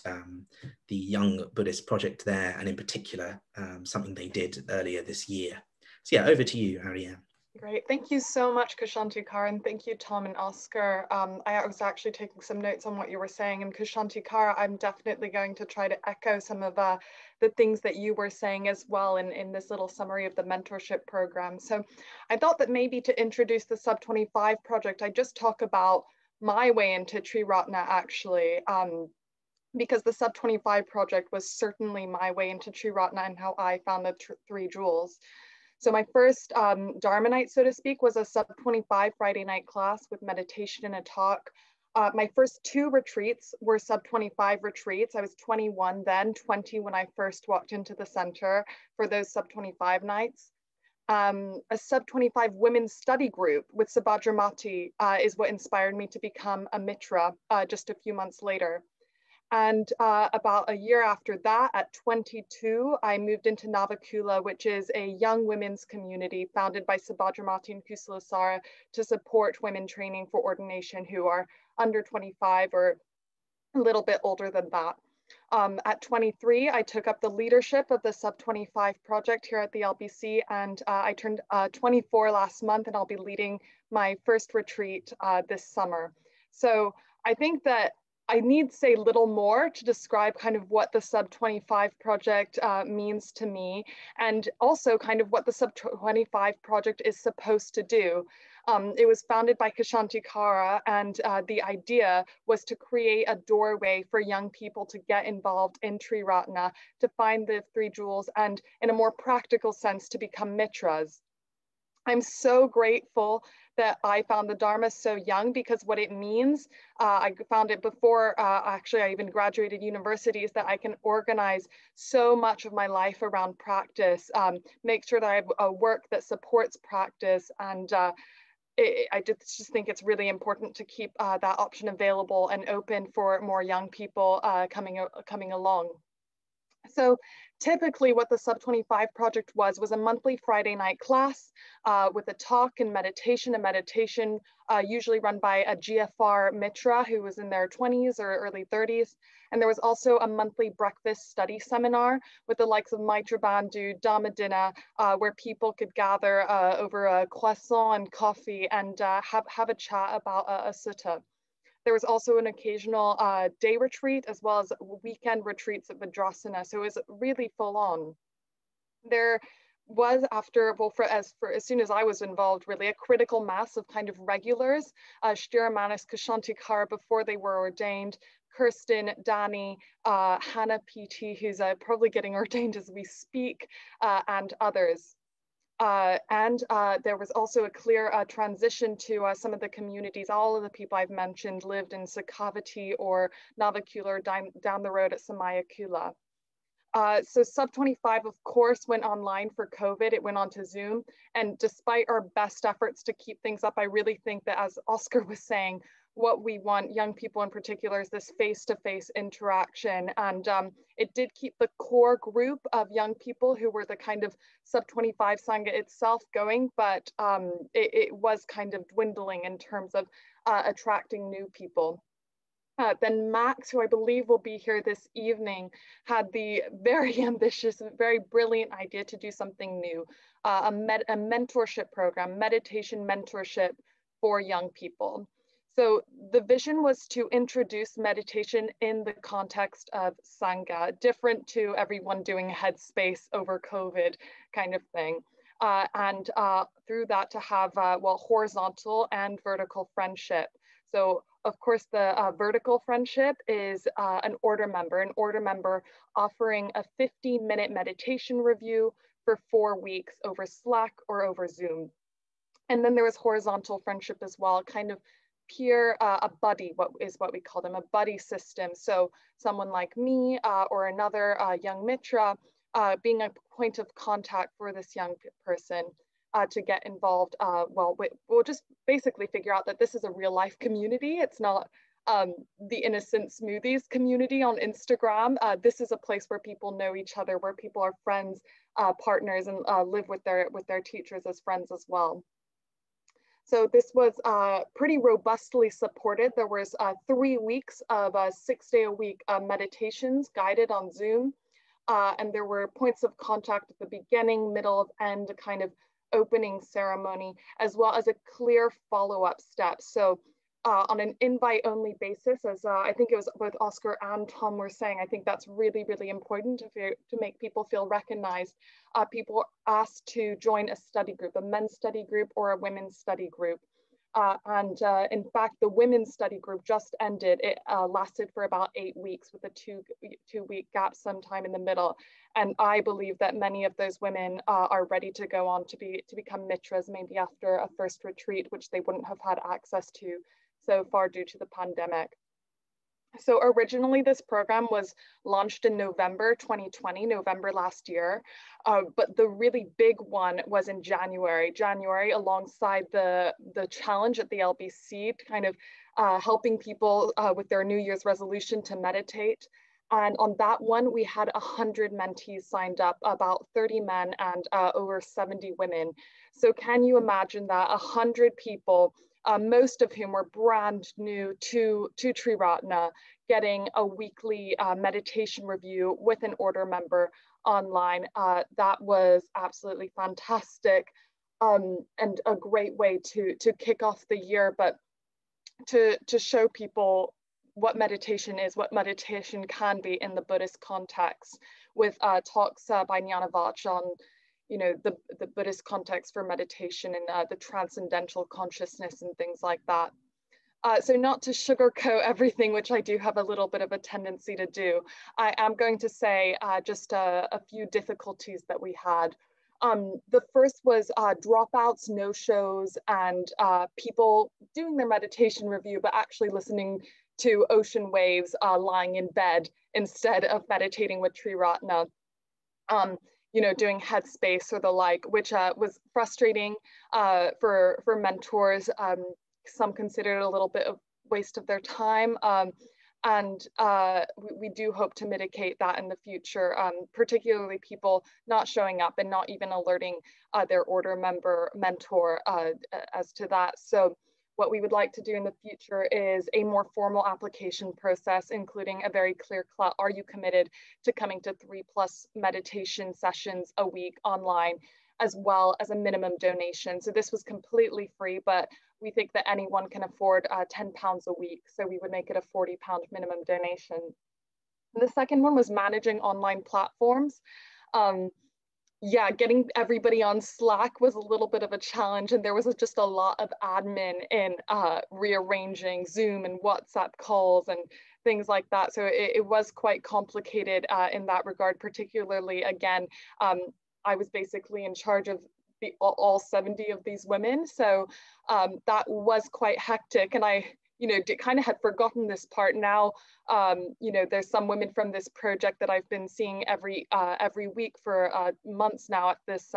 the Young Buddhist Project there, and in particular, something they did earlier this year. So yeah, over to you, Ariane. Great. Thank you so much, Ksantikara, and thank you, Tom and Oscar. I was actually taking some notes on what you were saying, and Ksantikara, I'm definitely going to try to echo some of the things that you were saying as well in this little summary of the mentorship program. So I thought that maybe to introduce the Sub 25 project, I just talk about my way into Triratna, actually, because the Sub 25 project was certainly my way into Triratna and how I found the three jewels. So my first Dharma night, so to speak, was a Sub 25 Friday night class with meditation and a talk. My first two retreats were Sub 25 retreats. I was 21 then, 20 when I first walked into the center for those Sub 25 nights. A Sub 25 women's study group with Subhadramati is what inspired me to become a mitra just a few months later. And about a year after that, at 22, I moved into Navakula, which is a young women's community founded by Subhadramati and Kusalasara to support women training for ordination who are under 25 or a little bit older than that. At 23, I took up the leadership of the Sub 25 project here at the LBC, and I turned 24 last month, and I'll be leading my first retreat this summer. So I think that I need to say little more to describe kind of what the Sub 25 project means to me, and also kind of what the Sub 25 project is supposed to do. It was founded by Ksantikara, and the idea was to create a doorway for young people to get involved in Triratna, to find the three jewels, and in a more practical sense, to become mitras. I'm so grateful that I found the Dharma so young, because what it means, I found it before actually I even graduated university, is that I can organize so much of my life around practice, make sure that I have a work that supports practice, and I just think it's really important to keep that option available and open for more young people coming along. So typically what the Sub 25 project was a monthly Friday night class with a talk and meditation, usually run by a GFR Mitra who was in their 20s or early 30s. And there was also a monthly breakfast study seminar with the likes of Maitra Bandhu, Dhamma dinner, where people could gather over a croissant and coffee and have a chat about a sutta. There was also an occasional day retreat as well as weekend retreats at Vajrasana. So it was really full on. There was as soon as I was involved, really a critical mass of kind of regulars, Shtiramanis, Ksantikara before they were ordained, Kirsten, Danny, Hannah PT, who's probably getting ordained as we speak, and others. There was also a clear transition to some of the communities. All of the people I've mentioned lived in Sikkha or Navakula, down the road at Samayakula. So Sub 25, of course, went online for COVID. It went on to Zoom. And despite our best efforts to keep things up, I really think that, as Oscar was saying, what we want, young people in particular, is this face-to-face interaction. And it did keep the core group of young people who were the kind of Sub 25 Sangha itself going, but it was kind of dwindling in terms of attracting new people. Then Max, who I believe will be here this evening, had the very ambitious, very brilliant idea to do something new, a mentorship program, meditation mentorship for young people. So the vision was to introduce meditation in the context of Sangha, different to everyone doing headspace over COVID kind of thing. And through that to have, horizontal and vertical friendship. So of course, the vertical friendship is an order member offering a 15-minute meditation review for 4 weeks over Slack or over Zoom. And then there was horizontal friendship as well, kind of peer, a buddy, what we call them, a buddy system. So someone like me or another young mitra being a point of contact for this young person to get involved. We'll just basically figure out that this is a real life community. It's not the innocent smoothies community on Instagram. This is a place where people know each other, where people are friends, partners, and live with their teachers as friends as well. So this was pretty robustly supported. There was 3 weeks of 6-day-a-week meditations guided on Zoom. And there were points of contact at the beginning, middle, end, kind of opening ceremony, as well as a clear follow-up step. So on an invite-only basis, as I think it was both Oscar and Tom were saying, I think that's really, really important to make people feel recognized. People are asked to join a study group, a men's study group or a women's study group. In fact, the women's study group just ended. It lasted for about 8 weeks with a two-week gap sometime in the middle. And I believe that many of those women are ready to go on to become mitras, maybe after a first retreat, which they wouldn't have had access to so far due to the pandemic. So originally this program was launched in November 2020, November last year, but the really big one was in January alongside the challenge at the LBC, kind of helping people with their New Year's resolution to meditate. And on that one, we had 100 mentees signed up, about 30 men and over 70 women. So can you imagine that 100 people, most of whom were brand new to Triratna, getting a weekly meditation review with an order member online. That was absolutely fantastic and a great way to kick off the year, but to show people what meditation is, what meditation can be in the Buddhist context, with talks by Jnanavach on the Buddhist context for meditation and the transcendental consciousness and things like that. So not to sugarcoat everything, which I do have a little bit of a tendency to do, I am going to say just a few difficulties that we had. The first was dropouts, no-shows, and people doing their meditation review, but actually listening to ocean waves lying in bed instead of meditating with Triratna. Doing headspace or the like, which was frustrating for mentors. Some considered it a little bit of waste of their time. We do hope to mitigate that in the future, particularly people not showing up and not even alerting their order mentor as to that. So what we would like to do in the future is a more formal application process, including a very clear-cut, are you committed to coming to 3+ meditation sessions a week online, as well as a minimum donation. So this was completely free, but we think that anyone can afford £10 a week. So we would make it a £40 minimum donation. And the second one was managing online platforms. Getting everybody on Slack was a little bit of a challenge, and there was just a lot of admin in rearranging Zoom and WhatsApp calls and things like that. So it was quite complicated in that regard, particularly, again, I was basically in charge of all 70 of these women. So that was quite hectic, and I kind of had forgotten this part. Now, there's some women from this project that I've been seeing every week for months now at this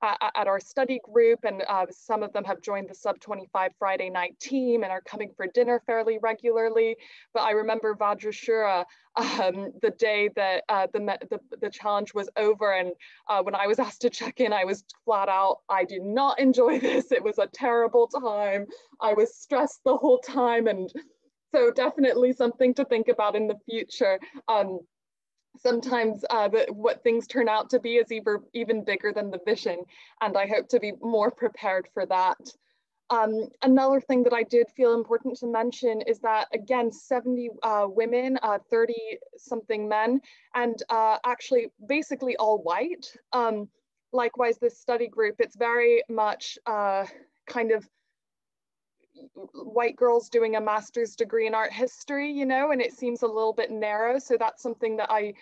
at our study group, and some of them have joined the Sub 25 Friday night team and are coming for dinner fairly regularly. But I remember Vajrashura, the day that the challenge was over, and when I was asked to check in, I was flat out, I did not enjoy this. It was a terrible time. I was stressed the whole time, and so definitely something to think about in the future. Sometimes what things turn out to be is even bigger than the vision, and I hope to be more prepared for that. Another thing that I did feel important to mention is that, again, 70 women, 30 something men, and actually basically all white. Likewise, this study group, it's very much kind of white girls doing a master's degree in art history, and it seems a little bit narrow. So that's something that I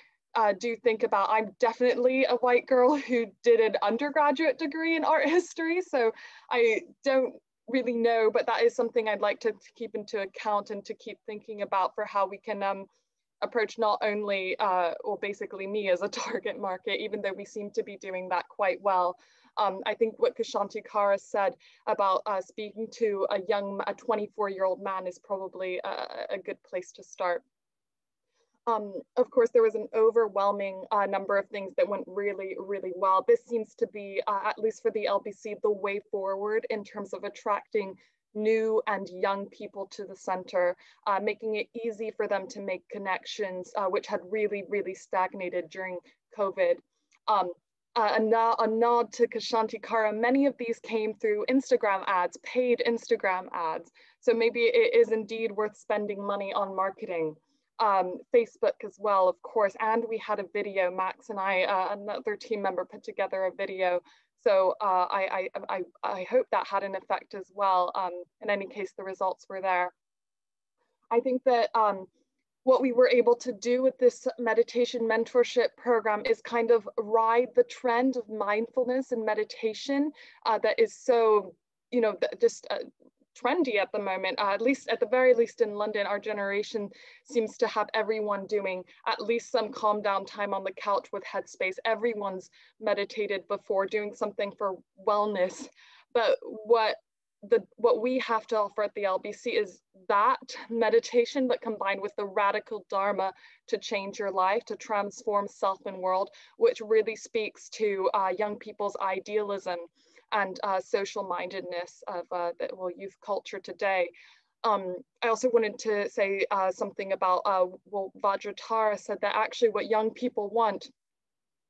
do think about. I'm definitely a white girl who did an undergraduate degree in art history, so I don't really know, but that is something I'd like to keep into account and to keep thinking about for how we can approach not only, or basically me as a target market, even though we seem to be doing that quite well. I think what Ksantikara said about speaking to a 24-year-old man is probably a good place to start. Of course, there was an overwhelming number of things that went really, really well. This seems to be, at least for the LBC, the way forward in terms of attracting new and young people to the center, making it easy for them to make connections, which had really, really stagnated during COVID. A nod to Ksantikara, many of these came through Instagram ads, paid Instagram ads. So maybe it is indeed worth spending money on marketing. Facebook as well, of course, and we had a video. Max and I, another team member, put together a video. So I hope that had an effect as well. In any case, the results were there. I think that what we were able to do with this meditation mentorship program is kind of ride the trend of mindfulness and meditation that is so, you know, just trendy at the moment. At least, at the very least in London, our generation seems to have everyone doing at least some calm down time on the couch with Headspace. Everyone's meditated before, doing something for wellness. But what we have to offer at the LBC is that meditation, but combined with the radical Dharma to change your life, to transform self and world, which really speaks to young people's idealism and social mindedness of youth culture today. I also wanted to say something about, Vajratara said that actually what young people want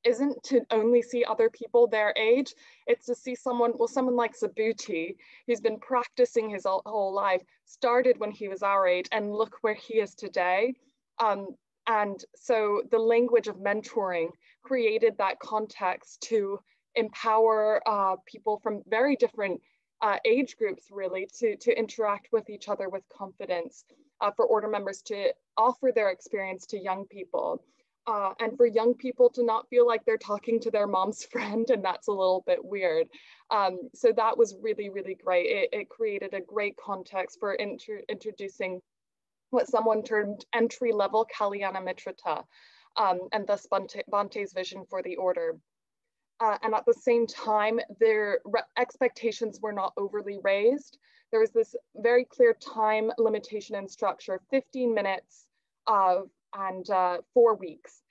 isn't to only see other people their age, it's to see someone like Subhuti, who's been practicing his whole life, started when he was our age, and look where he is today. And so the language of mentoring created that context to empower people from very different age groups, really, to interact with each other with confidence, for order members to offer their experience to young people. And for young people to not feel like they're talking to their mom's friend, and that's a little bit weird. So that was really, really great. It created a great context for introducing what someone termed entry-level Kalyana Mitrata, and thus Bhante's vision for the order. And at the same time, their expectations were not overly raised. There was this very clear time limitation and structure, 15 minutes and 4 weeks.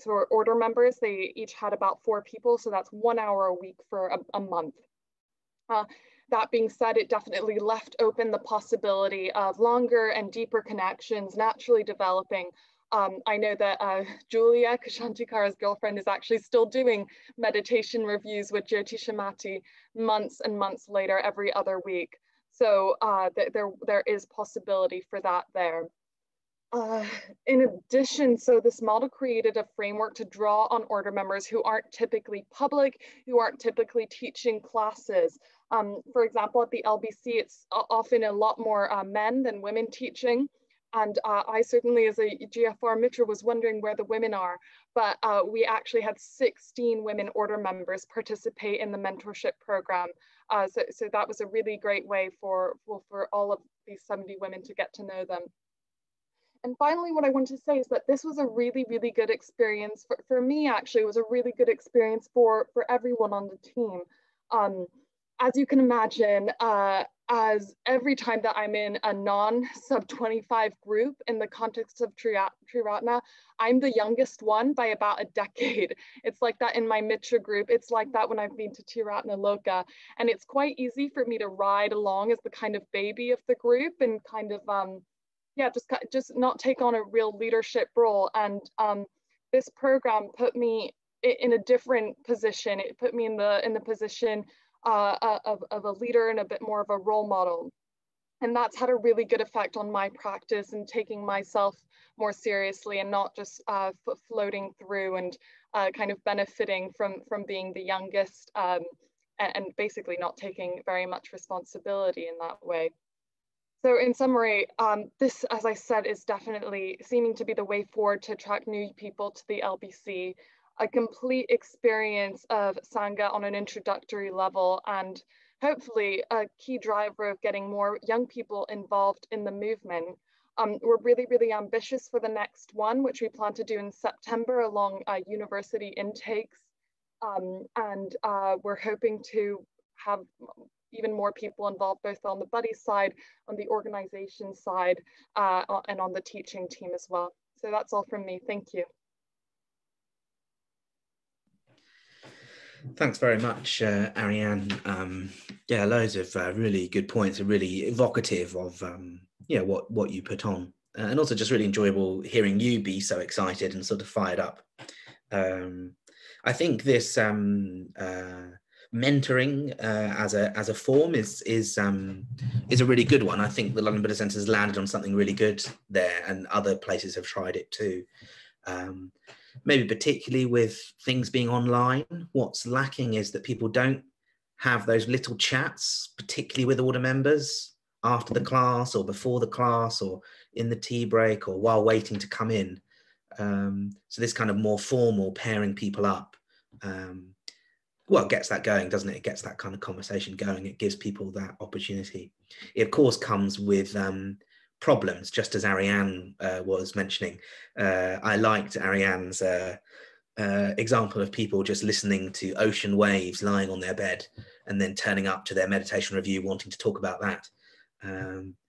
For order members, they each had about 4 people, so that's 1 hour a week for a month. That being said, it definitely left open the possibility of longer and deeper connections naturally developing. I know that Julia, Ksantikara's girlfriend, is actually still doing meditation reviews with Jyotishamati months and months later, every other week. So there is possibility for that there. In addition, so this model created a framework to draw on order members who aren't typically public, who aren't typically teaching classes. For example, at the LBC, it's often a lot more men than women teaching. And I certainly, as a GFR Mitra, was wondering where the women are. But we actually had 16 women order members participate in the mentorship program. So that was a really great way for all of these 70 women to get to know them. And finally, what I want to say is that this was a really, really good experience. For me, actually, it was a really good experience for everyone on the team. As you can imagine, as every time that I'm in a non-sub 25 group in the context of Triratna, I'm the youngest one by about a decade. It's like that in my Mitra group. It's like that when I've been to Triratna Loka. And it's quite easy for me to ride along as the kind of baby of the group and kind of, yeah, just not take on a real leadership role. And this program put me in a different position. It put me in the position of a leader and a bit more of a role model. And that's had a really good effect on my practice and taking myself more seriously and not just floating through and kind of benefiting from being the youngest and basically not taking very much responsibility in that way. So in summary, this, as I said, is definitely seeming to be the way forward to attract new people to the LBC. A complete experience of Sangha on an introductory level and hopefully a key driver of getting more young people involved in the movement. We're really, really ambitious for the next one, which we plan to do in September along university intakes. And we're hoping to have even more people involved, both on the buddy side, on the organization side, and on the teaching team as well. So that's all from me. Thank you. Thanks very much, Ariane. Yeah, loads of really good points and really evocative of yeah, what you put on. And also just really enjoyable hearing you be so excited and sort of fired up. I think this mentoring as a form is a really good one. I think the London Buddhist Centre has landed on something really good there, and other places have tried it too. Maybe particularly with things being online, what's lacking is that people don't have those little chats, particularly with order members after the class or before the class or in the tea break or while waiting to come in. So this kind of more formal pairing people up, well, gets that going, doesn't it? It gets that kind of conversation going. It gives people that opportunity. It, of course, comes with problems, just as Ariane was mentioning. I liked Ariane's example of people just listening to ocean waves lying on their bed and then turning up to their meditation review wanting to talk about that.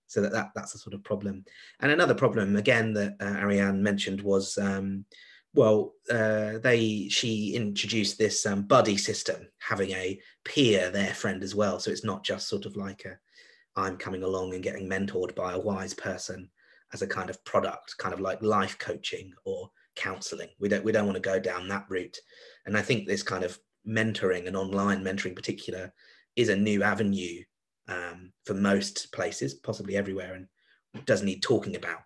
So that's a sort of problem. And another problem, again, that Ariane mentioned was, she introduced this buddy system, having a peer, their friend as well. So it's not just sort of like I'm coming along and getting mentored by a wise person as a kind of product, kind of like life coaching or counseling. We don't want to go down that route. And I think this kind of mentoring and online mentoring in particular is a new avenue for most places, possibly everywhere, and does need talking about.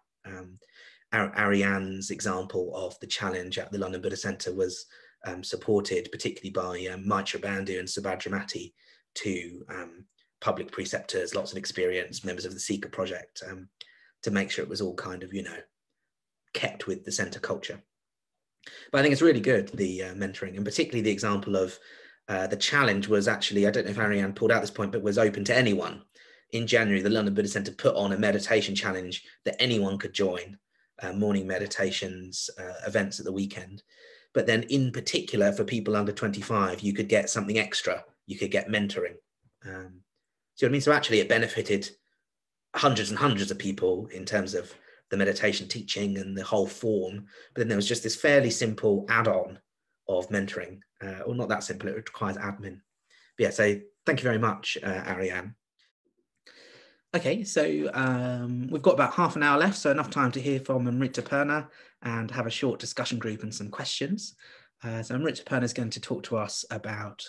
Ariane's example of the challenge at the London Buddhist Centre was supported particularly by Mitra Bandhu and Subhadramati, two public preceptors, lots of experience, members of the Sikkha project, to make sure it was all kind of, kept with the centre culture. But I think it's really good, the mentoring, and particularly the example of the challenge was actually, I don't know if Ariane pulled out this point, but was open to anyone. In January, the London Buddhist Centre put on a meditation challenge that anyone could join, morning meditations, events at the weekend. But then in particular for people under 25, you could get something extra. You could get mentoring. See what I mean? So actually it benefited hundreds and hundreds of people in terms of the meditation teaching and the whole form. But then there was just this fairly simple add-on of mentoring, or not that simple, it requires admin. But yeah, so thank you very much, Ariane. Okay, so we've got about half an hour left, so enough time to hear from Amrita Purna and have a short discussion group and some questions. So Amrita Purna is going to talk to us about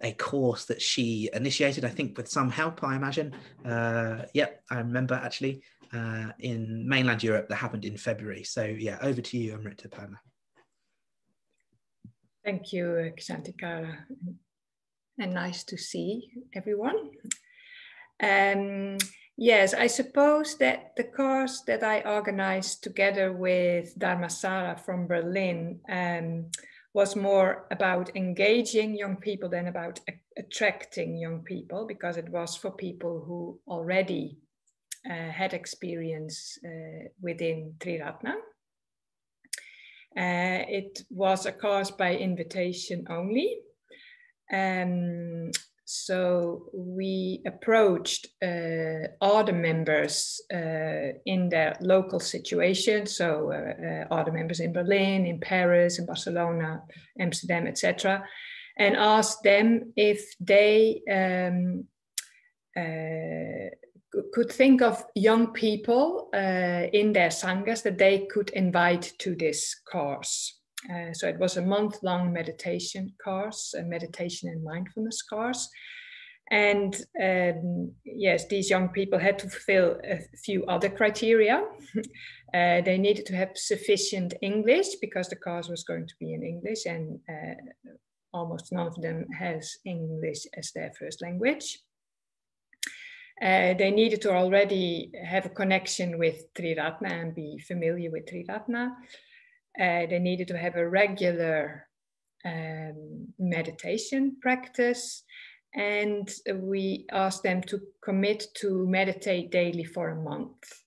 a course that she initiated, I think with some help, I imagine. Yep, I remember actually, in mainland Europe that happened in February. So yeah, over to you, Amrita Purna. Thank you, Ksantikara, and nice to see everyone. Yes, I suppose that the course that I organized together with Dharma Sara from Berlin was more about engaging young people than about attracting young people, because it was for people who already had experience within Triratna. It was a course by invitation only. So we approached order members in their local situation. So order members in Berlin, in Paris, in Barcelona, Amsterdam, etc., and asked them if they could think of young people in their sanghas that they could invite to this course. So it was a month-long meditation course, a meditation and mindfulness course. And yes, these young people had to fulfill a few other criteria. They needed to have sufficient English, because the course was going to be in English, and almost none of them has English as their first language. They needed to already have a connection with Triratna and be familiar with Triratna. They needed to have a regular meditation practice, and we asked them to commit to meditate daily for a month.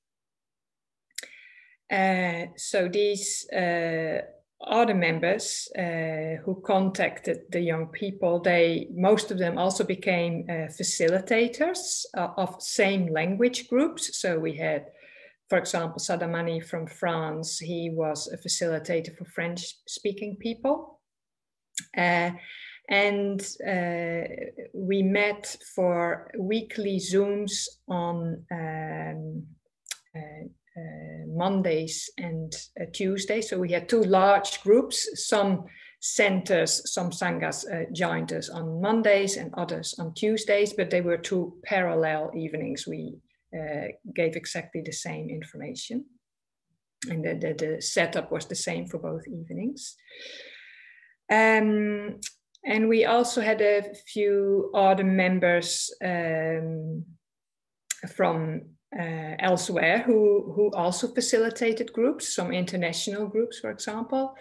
So these other members who contacted the young people, most of them also became facilitators of same language groups. So we had, for example, Sadamani from France. He was a facilitator for French-speaking people. And we met for weekly Zooms on Mondays and Tuesdays. So we had two large groups. Some centers, some sanghas joined us on Mondays and others on Tuesdays, but they were two parallel evenings. We gave exactly the same information, and the setup was the same for both evenings. And we also had a few other members from elsewhere who also facilitated groups, some international groups, for example.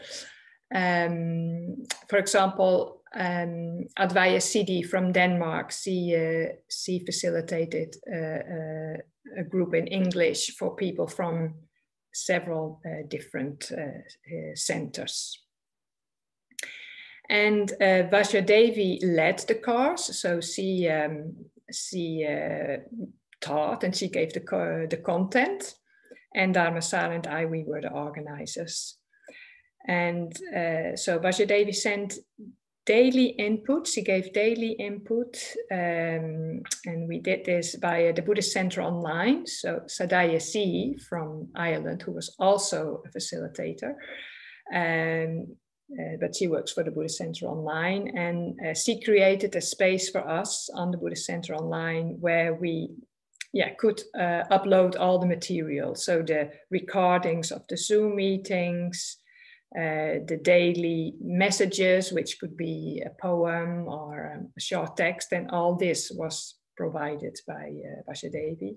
For example, Advaya Sidi from Denmark, she facilitated a group in English for people from several different centers. And Vajradevi led the course, so she taught and she gave the content, and Dharmasala and we were the organizers. And so Vajradevi sent daily input. She gave daily input, and we did this via the Buddhist Centre online. So Sadaya C from Ireland, who was also a facilitator, but she works for the Buddhist Centre online, and she created a space for us on the Buddhist Centre online where we could upload all the material. So the recordings of the Zoom meetings, the daily messages, which could be a poem or a short text, and all this was provided by Vajradevi.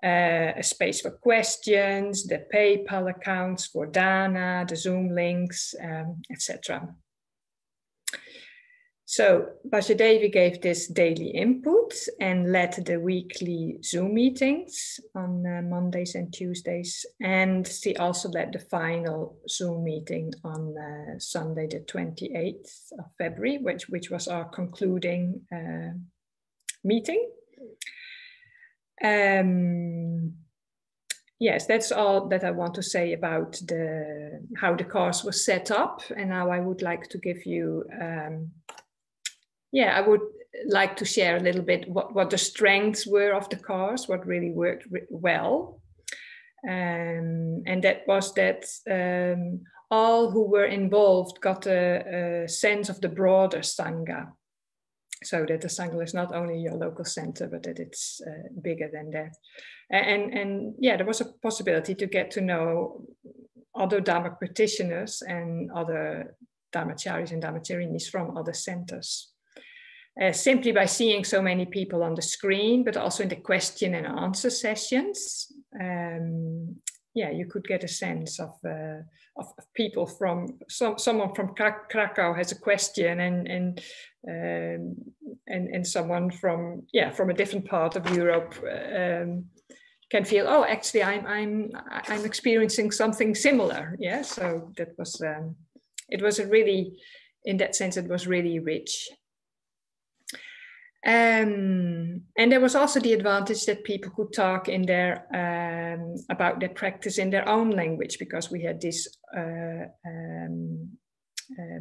A space for questions, the PayPal accounts for Dana, the Zoom links, etc. So Vajradevi gave this daily input and led the weekly Zoom meetings on Mondays and Tuesdays. And she also led the final Zoom meeting on Sunday, the 28th of February, which was our concluding meeting. Yes, that's all that I want to say about how the course was set up. And now I would like to give you, I would like to share a little bit what the strengths were of the course, what really worked well. And that was that all who were involved got a sense of the broader Sangha. So that the Sangha is not only your local center, but that it's bigger than that. And there was a possibility to get to know other Dharma practitioners and other Dharmacharis and Dharmacharinis from other centers. Simply by seeing so many people on the screen, but also in the question and answer sessions, you could get a sense of people from someone from Krakow has a question, and someone from a different part of Europe can feel, oh, actually I'm experiencing something similar. Yeah, so that was it was a really, in that sense, it was really rich. And there was also the advantage that people could talk in their about their practice in their own language, because we had these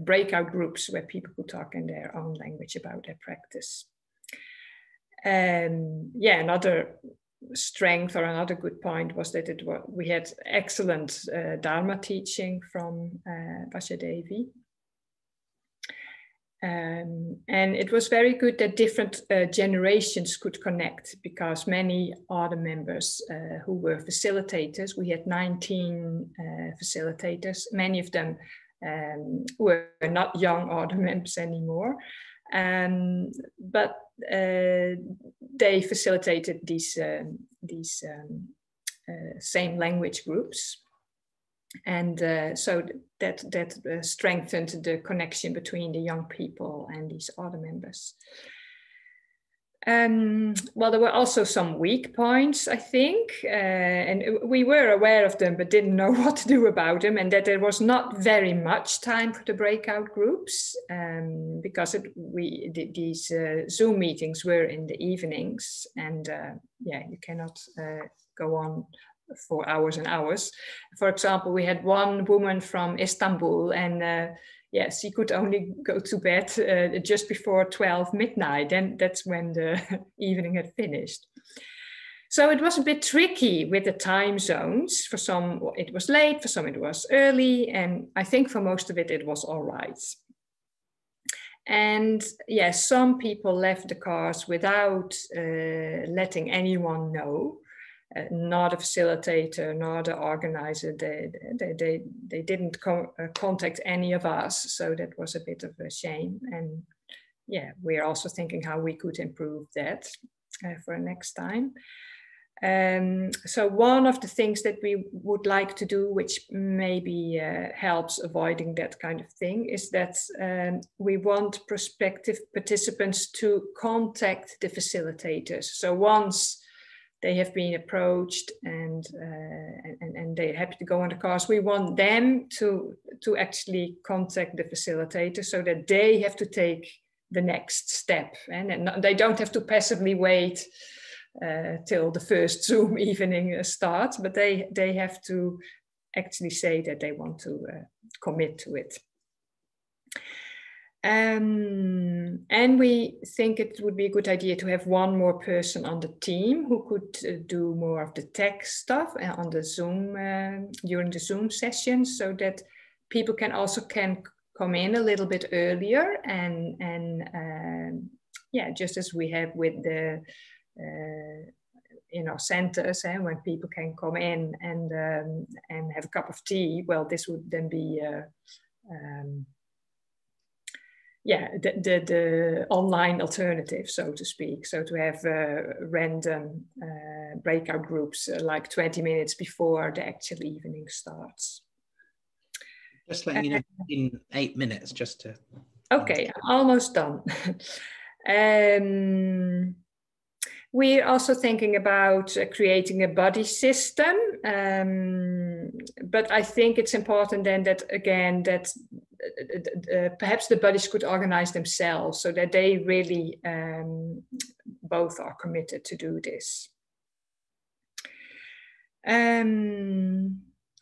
breakout groups where people could talk in their own language about their practice. Another strength or another good point was that we had excellent Dharma teaching from Vajradevi. And it was very good that different generations could connect, because many other members who were facilitators, we had 19 facilitators, many of them were not young order members anymore, but they facilitated these same language groups. And so that strengthened the connection between the young people and these other members. Well, there were also some weak points, I think, and we were aware of them, but didn't know what to do about them, and that there was not very much time for the breakout groups, because these Zoom meetings were in the evenings, and yeah, you cannot go on for hours and hours. For example, we had one woman from Istanbul, and yes, she could only go to bed just before 12 midnight, and that's when the evening had finished. So it was a bit tricky with the time zones. For some, it was late, for some, it was early, and I think for most of it was all right. And yes, some people left the cars without letting anyone know. Not a facilitator, not an organizer. They didn't contact any of us, so that was a bit of a shame. And yeah, we're also thinking how we could improve that for next time. So one of the things that we would like to do, which maybe helps avoiding that kind of thing, is that we want prospective participants to contact the facilitators. So once they have been approached and they're happy to go on the cars, we want them to actually contact the facilitator so that they have to take the next step, and they don't have to passively wait till the first Zoom evening starts, but they have to actually say that they want to commit to it. And we think it would be a good idea to have one more person on the team who could do more of the tech stuff on the Zoom during the Zoom sessions, so that people can come in a little bit earlier and yeah, just as we have with the in our centers, and when people can come in and have a cup of tea, well, this would then be yeah, the online alternative, so to speak. So to have random breakout groups like 20 minutes before the actual evening starts. Just letting you know, in 8 minutes, just to... Okay, almost done. We're also thinking about creating a buddy system, but I think it's important then that, again, that perhaps the buddies could organize themselves so that they really both are committed to do this.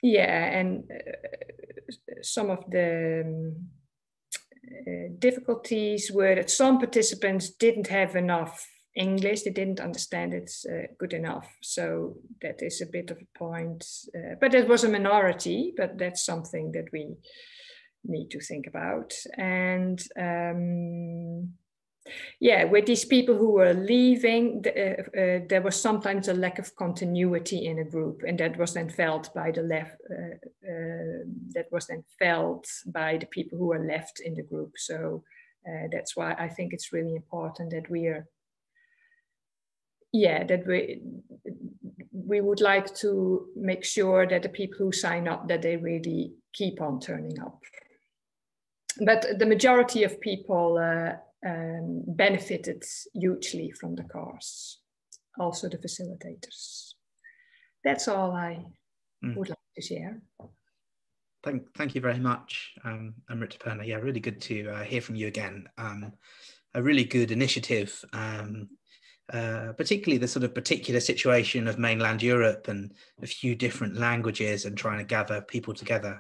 Yeah, and some of the difficulties were that some participants didn't have enough English, they didn't understand it good enough. So that is a bit of a point, but it was a minority, but that's something that we need to think about. And yeah, with these people who were leaving, there was sometimes a lack of continuity in a group, and that was then felt by the by the people who were left in the group. So that's why I think it's really important that we are, yeah, that we would like to make sure that the people who sign up, that they really keep on turning up. But the majority of people benefited hugely from the course, also the facilitators. That's all I would like to share. Thank you very much, Triratna. Yeah, really good to hear from you again. A really good initiative, particularly the sort of particular situation of mainland Europe and a few different languages and trying to gather people together.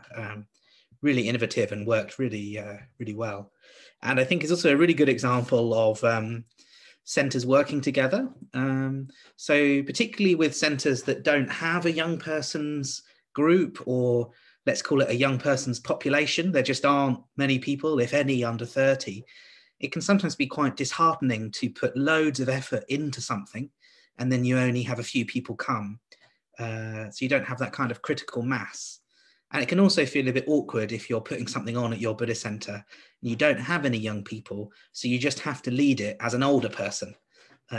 Really innovative and worked really, really well. And I think it's also a really good example of centres working together. So particularly with centres that don't have a young person's group, or let's call it a young person's population, there just aren't many people, if any, under 30. It can sometimes be quite disheartening to put loads of effort into something and then you only have a few people come. So you don't have that kind of critical mass. And it can also feel a bit awkward if you're putting something on at your Buddhist centre and you don't have any young people, so you just have to lead it as an older person.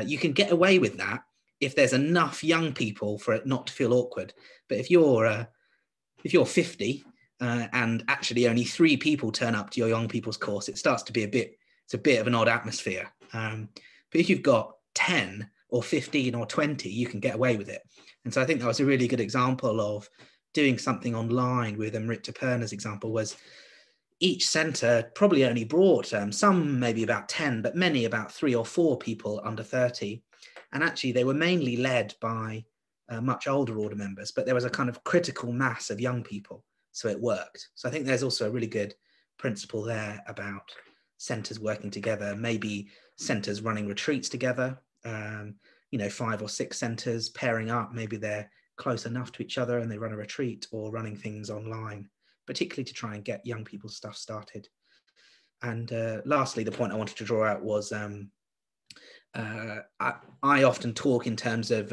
You can get away with that if there's enough young people for it not to feel awkward. But if you're 50 and actually only 3 people turn up to your young people's course, it starts to be it's a bit of an odd atmosphere. But if you've got 10 or 15 or 20, you can get away with it. And so I think that was a really good example of doing something online with Amrita Purna's example. Was each centre probably only brought some maybe about 10, but many about 3 or 4 people under 30. And actually they were mainly led by much older order members, but there was a kind of critical mass of young people. So it worked. So I think there's also a really good principle there about centres working together, maybe centres running retreats together, 5 or 6 centres pairing up, maybe they're close enough to each other and they run a retreat, or running things online, particularly to try and get young people's stuff started. And lastly, the point I wanted to draw out was I often talk in terms of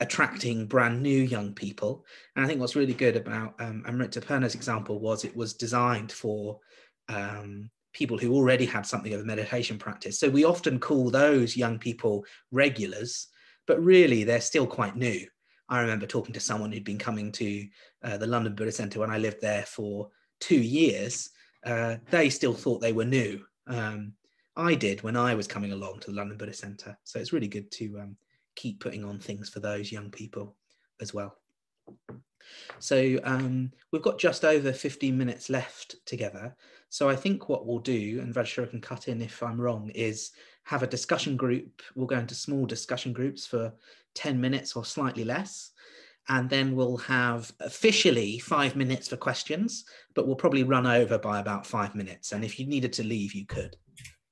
attracting brand new young people. And I think what's really good about Amrita Purna's example was it was designed for people who already had something of a meditation practice. So we often call those young people regulars, but really they're still quite new. I remember talking to someone who'd been coming to the London Buddha Centre when I lived there for 2 years. They still thought they were new. I did when I was coming along to the London Buddha Centre. So it's really good to keep putting on things for those young people as well. So we've got just over 15 minutes left together. So I think what we'll do, and Vajrashura can cut in if I'm wrong, is have a discussion group. We'll go into small discussion groups for 10 minutes or slightly less. And then we'll have officially 5 minutes for questions, but we'll probably run over by about 5 minutes. And if you needed to leave, you could.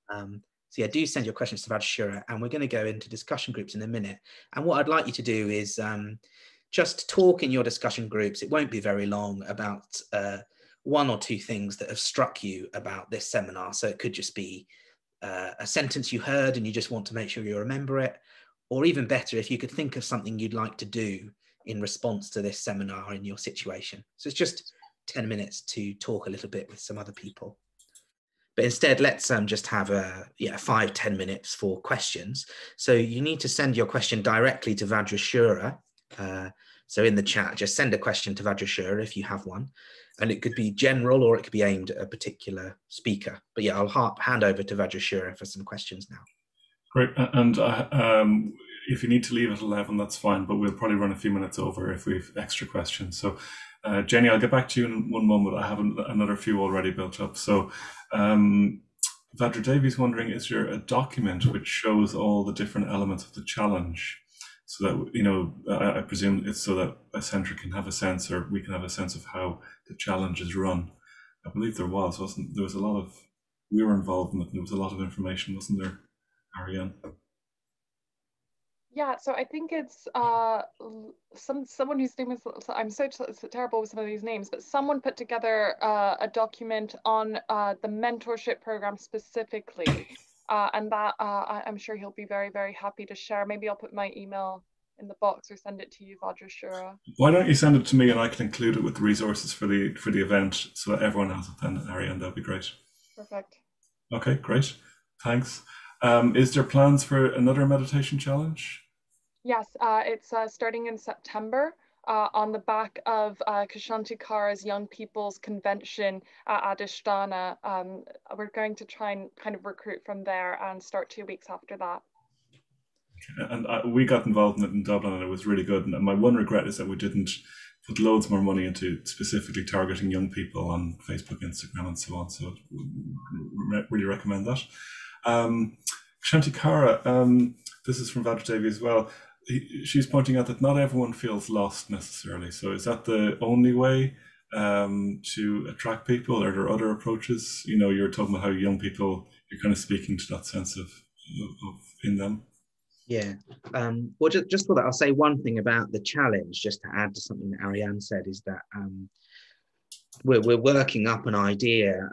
So yeah, do send your questions to Vajrashura, and we're going to go into discussion groups in a minute. And what I'd like you to do is just talk in your discussion groups. It won't be very long, about 1 or 2 things that have struck you about this seminar. So it could just be a sentence you heard and you just want to make sure you remember it, or even better, if you could think of something you'd like to do in response to this seminar in your situation. So it's just 10 minutes to talk a little bit with some other people. But instead, let's just have 5-10 minutes for questions. So you need to send your question directly to Vajrashura. So in the chat, just send a question to Vajrashura if you have one. And it could be general or it could be aimed at a particular speaker. But yeah, I'll hand over to Vajrashura for some questions now. Great. And if you need to leave at 11, that's fine, but we'll probably run a few minutes over if we have extra questions. So Jenny, I'll get back to you in one moment. I have another few already built up. So Vajra Devi's wondering, is there a document which shows all the different elements of the challenge? So that, I presume it's so that a centre can have a sense, or we can have a sense of how the challenge is run. I believe there was, wasn't there? Was a lot of, we were involved in it, and there was a lot of information, wasn't there, Ariane? Yeah, so I think it's someone whose name is, I'm so terrible with some of these names, but someone put together a document on the mentorship program specifically, and that I'm sure he'll be very, very happy to share. Maybe I'll put my email in the box or send it to you, Vajrashura. Why don't you send it to me and I can include it with the resources for the event so that everyone has it then, Ariane? That'd be great. Perfect. Okay, great. Thanks. Is there plans for another meditation challenge? Yes, it's starting in September on the back of Ksantikara's Young People's Convention at Adhisthana. We're going to try and kind of recruit from there and start 2 weeks after that. And we got involved in it in Dublin, and it was really good. And my one regret is that we didn't put loads more money into specifically targeting young people on Facebook, Instagram, and so on. So really recommend that. Ksantikara, this is from Vajra Devi as well. She's pointing out that not everyone feels lost necessarily. So is that the only way to attract people? Are there other approaches? You're talking about how young people, you're kind of speaking to that sense of in them. Yeah. Well, just for that, I'll say one thing about the challenge, just to add to something that Ariane said, is that we're working up an idea,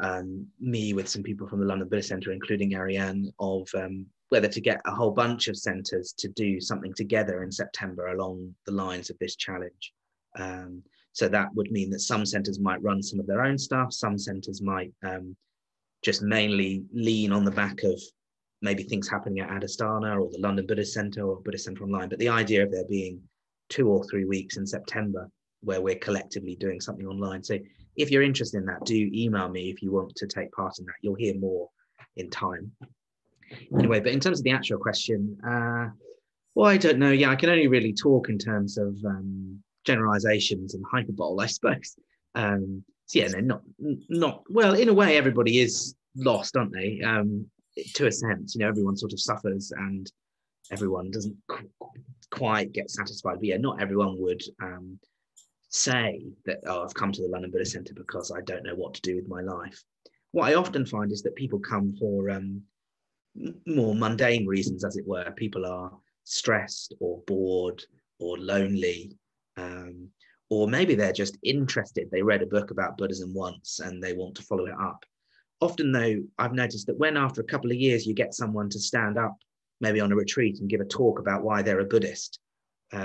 me with some people from the London Buddha Centre, including Ariane, of whether to get a whole bunch of centres to do something together in September along the lines of this challenge. So that would mean that some centres might run some of their own stuff, some centres might just mainly lean on the back of maybe things happening at Adhisthana or the London Buddha Centre or Buddha Centre Online. But the idea of there being 2 or 3 weeks in September where we're collectively doing something online. So if you're interested in that, do email me if you want to take part in that. You'll hear more in time. Anyway, but in terms of the actual question, well, I don't know. Yeah, I can only really talk in terms of generalizations and hyperbole, I suppose. So yeah, no, not well. In a way, everybody is lost, aren't they? To a sense, everyone sort of suffers, and everyone doesn't quite get satisfied. But yeah, not everyone would say that, oh, I've come to the London Buddhist Centre because I don't know what to do with my life. What I often find is that people come for more mundane reasons, as it were. People are stressed or bored or lonely, or maybe they're just interested. They read a book about Buddhism once and they want to follow it up. Often, though, I've noticed that when after a couple of years you get someone to stand up, maybe on a retreat, and give a talk about why they're a Buddhist,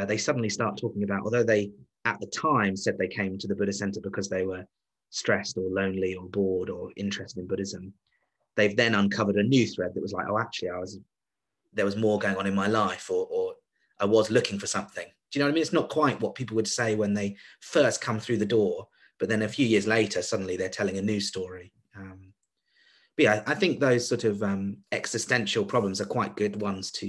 they suddenly start talking about, although they at the time said they came to the Buddhist Centre because they were stressed or lonely or bored or interested in Buddhism, they've then uncovered a new thread that was like, oh, actually, there was more going on in my life, or I was looking for something. Do you know what I mean? It's not quite what people would say when they first come through the door, but then a few years later, suddenly they're telling a new story. But yeah, I think those sort of existential problems are quite good ones to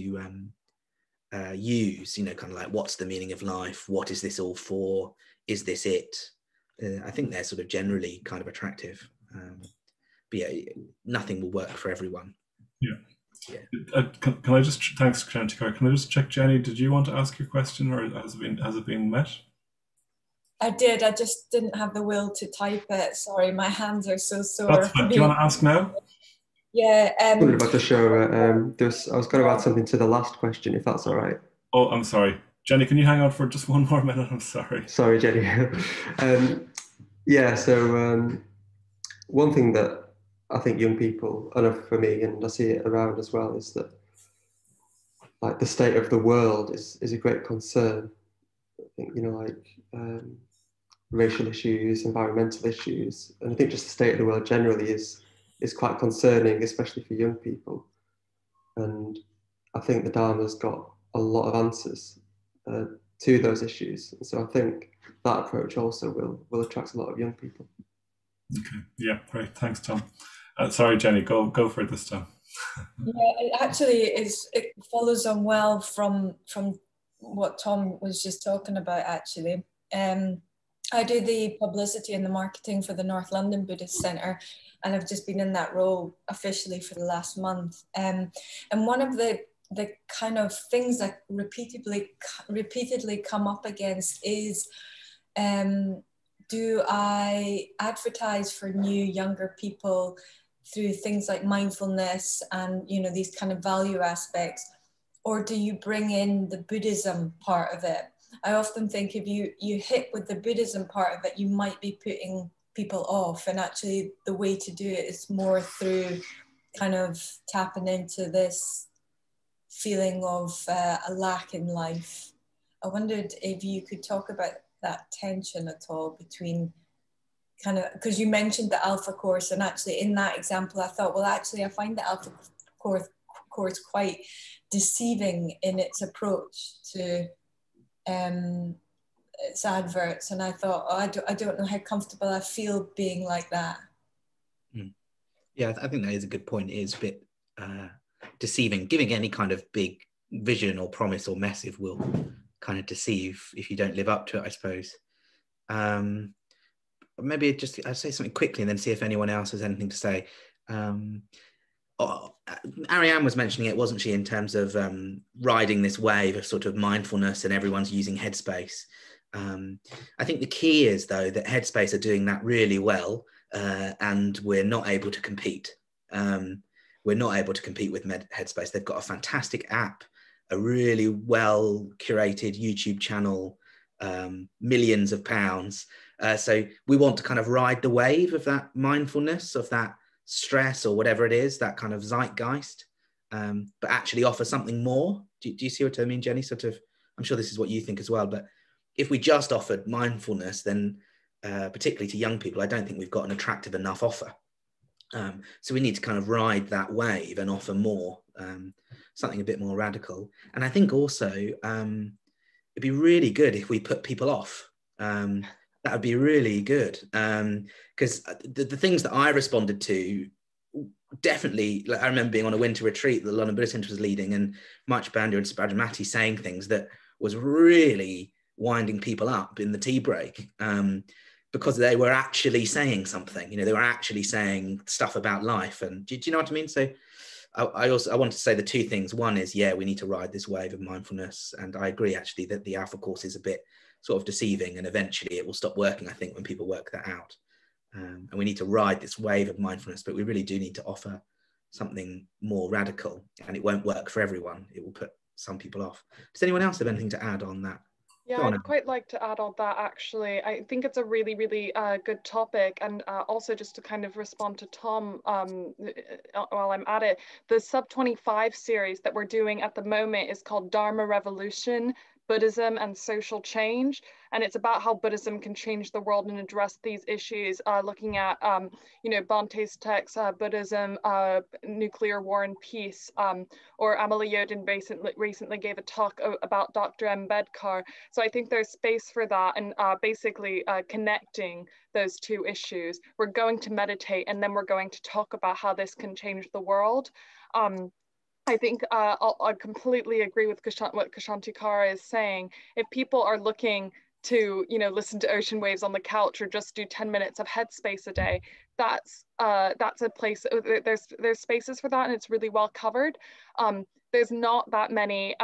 use, kind of like, what's the meaning of life? What is this all for? Is this it? I think they're sort of generally kind of attractive. But yeah, nothing will work for everyone. Yeah. Can I just, thanks, Ksantikara. Can I just check, Jenny, did you want to ask your question, or has it been met? I did. I just didn't have the will to type it. Sorry, my hands are so sore. That's fine. Do you want to ask now? Yeah. I was about to show. I was going to add something to the last question, if that's all right. Oh, I'm sorry, Jenny. Can you hang on for just one more minute? I'm sorry. Sorry, Jenny. Yeah. So one thing that I think young people, I know for me, and I see it around as well, is that like the state of the world is a great concern. I think, racial issues, environmental issues, and I think just the state of the world generally is quite concerning, especially for young people. And I think the Dharma's got a lot of answers to those issues. And so I think that approach also will attract a lot of young people. Okay. Yeah. Great. Thanks, Tom. Sorry, Jenny. Go for it this time. Yeah, it follows on well from what Tom was just talking about, actually. I do the publicity and the marketing for the North London Buddhist Centre, and I've just been in that role officially for the last month. And one of the kind of things that repeatedly come up against is, do I advertise for new younger people through things like mindfulness and these kind of value aspects, or do you bring in the Buddhism part of it? I often think if you hit with the Buddhism part of it, you might be putting people off, and actually the way to do it is more through kind of tapping into this feeling of a lack in life. I wondered if you could talk about that tension at all between kind of, because you mentioned the Alpha Course, and actually in that example I thought, well, actually I find the Alpha Course quite deceiving in its approach to its adverts, and I thought, oh, I don't know how comfortable I feel being like that. Yeah, I think that is a good point. It is a bit deceiving. Giving any kind of big vision or promise or message will kind of deceive if you don't live up to it, I suppose. Maybe just I'll say something quickly and then see if anyone else has anything to say. Ariane was mentioning it, wasn't she, in terms of riding this wave of sort of mindfulness and everyone's using Headspace. I think the key is, though, that Headspace are doing that really well, and we're not able to compete. We're not able to compete with Headspace. They've got a fantastic app, a really well curated YouTube channel, millions of pounds. So we want to kind of ride the wave of that mindfulness, of that stress or whatever it is, that kind of zeitgeist, but actually offer something more. Do you see what I mean, Jenny? Sort of, I'm sure this is what you think as well, but if we just offered mindfulness, then particularly to young people, I don't think we've got an attractive enough offer. So we need to kind of ride that wave and offer more, something a bit more radical. And I think also it'd be really good if we put people off. That would be really good, because the things that I responded to definitely, like, I remember being on a winter retreat that the London Buddhist Centre was leading, and March Bandha and Subhadramati saying things that was really winding people up in the tea break, because they were actually saying something. You know, they were actually saying stuff about life. And do you know what I mean? So I want to say the two things. One is, yeah, we need to ride this wave of mindfulness, and I agree actually that the Alpha Course is a bit sort of deceiving, and eventually it will stop working, I think, when people work that out. And we need to ride this wave of mindfulness, but we really do need to offer something more radical, and it won't work for everyone. It will put some people off. Does anyone else have anything to add on that? Yeah, I'd quite like to add on that, actually. I think it's a really, really good topic. And also just to kind of respond to Tom while I'm at it, the Sub 25 series that we're doing at the moment is called Dharma Revolution, Buddhism and Social Change. And it's about how Buddhism can change the world and address these issues, looking at, you know, Bhante's text, Buddhism, Nuclear War and Peace, or Amala Yodin recently gave a talk about Dr. Ambedkar. So I think there's space for that, and basically connecting those two issues. We're going to meditate, and then we're going to talk about how this can change the world. I think I completely agree with what Ksantikara is saying. If people are looking to, you know, listen to ocean waves on the couch or just do 10 minutes of headspace a day, that's a place, there's spaces for that, and it's really well covered. There's not that many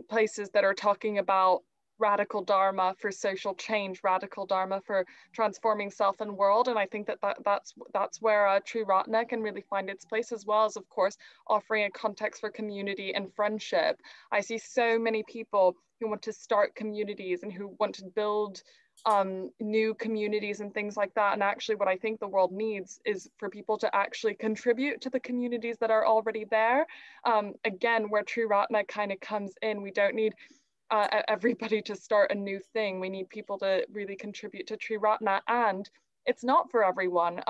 places that are talking about radical dharma for social change, radical dharma for transforming self and world. And I think that's where Triratna can really find its place, as well as, of course, offering a context for community and friendship. I see so many people who want to start communities and who want to build new communities and things like that. And actually what I think the world needs is for people to actually contribute to the communities that are already there. Again, where Triratna kind of comes in, we don't need everybody to start a new thing. We need people to really contribute to Triratna, and it's not for everyone.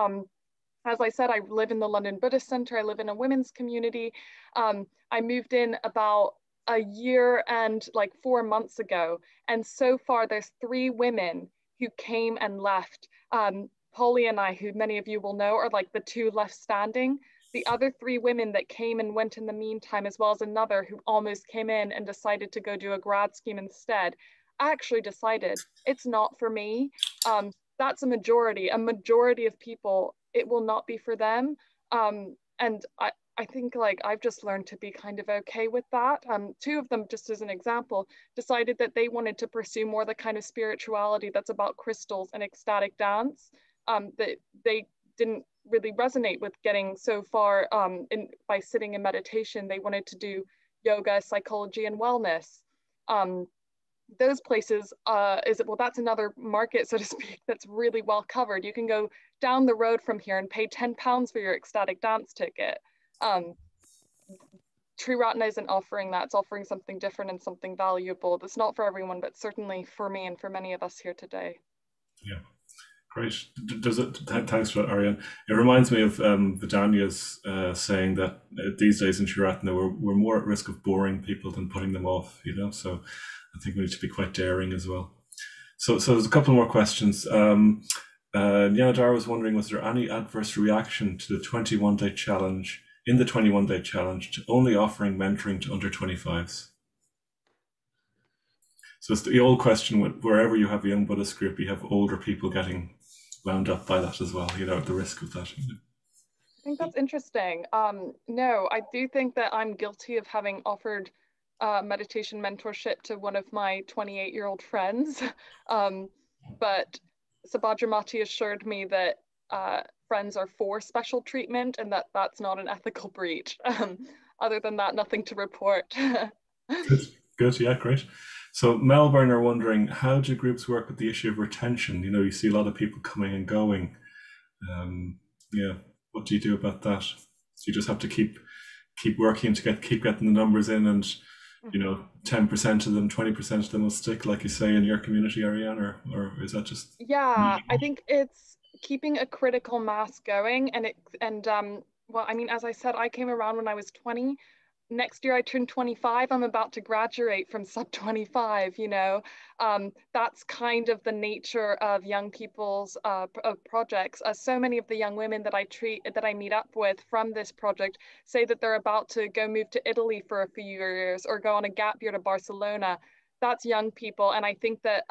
As I said, I live in the London Buddhist Centre. I live in a women's community. I moved in about a year and like 4 months ago, and so far there's 3 women who came and left. Polly and I, who many of you will know, are like the 2 left standing. The other 3 women that came and went in the meantime, as well as another who almost came in and decided to go do a grad scheme instead, actually decided it's not for me. That's a majority of people, it will not be for them. And I think, like, I've just learned to be kind of okay with that. 2 of them, just as an example, decided that they wanted to pursue more the kind of spirituality that's about crystals and ecstatic dance. That they didn't really resonate with getting so far by sitting in meditation. They wanted to do yoga, psychology, and wellness. Those places, that's another market, so to speak, that's really well covered. You can go down the road from here and pay £10 for your ecstatic dance ticket. Triratna isn't offering that. It's offering something different and something valuable. That's not for everyone, but certainly for me and for many of us here today. Yeah. Great. Thanks for that, Ariane. It reminds me of Vidanya's saying that these days in Triratna we're more at risk of boring people than putting them off, you know, so I think we need to be quite daring as well. So there's a couple more questions. Nyanadar was wondering, was there any adverse reaction to the 21-day challenge, to only offering mentoring to under 25s? So it's the old question, wherever you have a young Buddhist group, you have older people getting wound up by that as well, you know, at the risk of that. You know. I think that's interesting. No, I do think that I'm guilty of having offered meditation mentorship to one of my 28-year-old friends. But Subhadramati assured me that friends are for special treatment and that that's not an ethical breach. Other than that, nothing to report. Good, yeah, great. So Melbourne are wondering, how do groups work with the issue of retention? You know, you see a lot of people coming and going. What do you do about that? So you just have to keep working to keep getting the numbers in, and you know, 10% of them, 20% of them will stick, like you say, in your community, Ariane, or is that just? Yeah, I think it's keeping a critical mass going, well, I mean, as I said, I came around when I was 20. next year I turn 25, I'm about to graduate from sub 25, you know. That's kind of the nature of young people's of projects. So many of the young women that I meet up with from this project say that they're about to go move to Italy for a few years or go on a gap year to Barcelona. That's young people. And I think that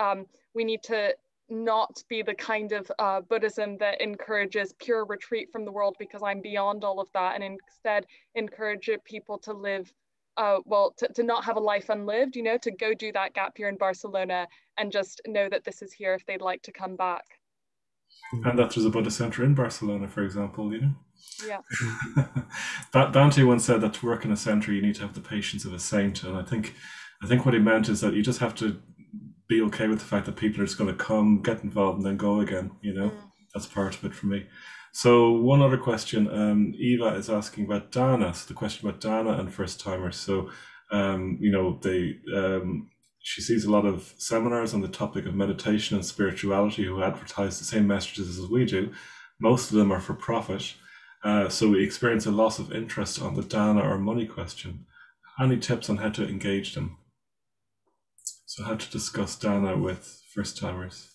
we need to not be the kind of Buddhism that encourages pure retreat from the world because I'm beyond all of that, and instead encourage people to live, to not have a life unlived, you know, to go do that gap year in Barcelona and just know that this is here if they'd like to come back. And that there's a Buddhist centre in Barcelona, for example, you know. Yeah. Dante once said that to work in a centre you need to have the patience of a saint, and I think what he meant is that you just have to be okay with the fact that people are just going to come, get involved, and then go again. You know, that's part of it for me. So one other question, Eva is asking about Dana. So the question about Dana and first timers. So, you know, she sees a lot of seminars on the topic of meditation and spirituality who advertise the same messages as we do. Most of them are for profit. So we experience a loss of interest on the Dana or money question. Any tips on how to engage them? So how to discuss Dana with first timers?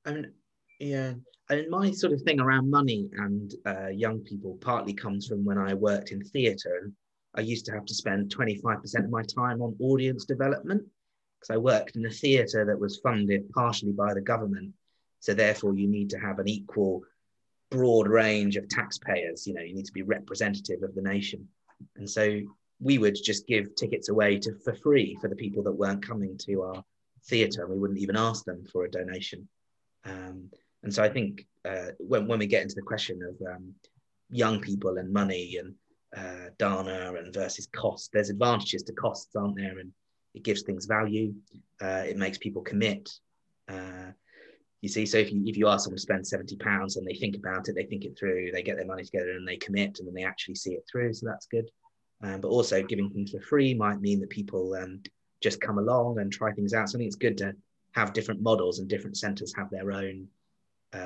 My sort of thing around money and young people partly comes from when I worked in theatre, and I used to have to spend 25% of my time on audience development because I worked in a theatre that was funded partially by the government. So therefore you need to have an equal broad range of taxpayers. You know, you need to be representative of the nation. And so we would just give tickets away for free for the people that weren't coming to our theatre. We wouldn't even ask them for a donation. And so I think when we get into the question of young people and money and dana and versus cost, there's advantages to costs, aren't there? And it gives things value. It makes people commit. You see, so if you ask someone to spend £70 and they think about it, they think it through, they get their money together and they commit, and then they actually see it through. So that's good. But also giving things for free might mean that people just come along and try things out. So I think it's good to have different models, and different centres have their own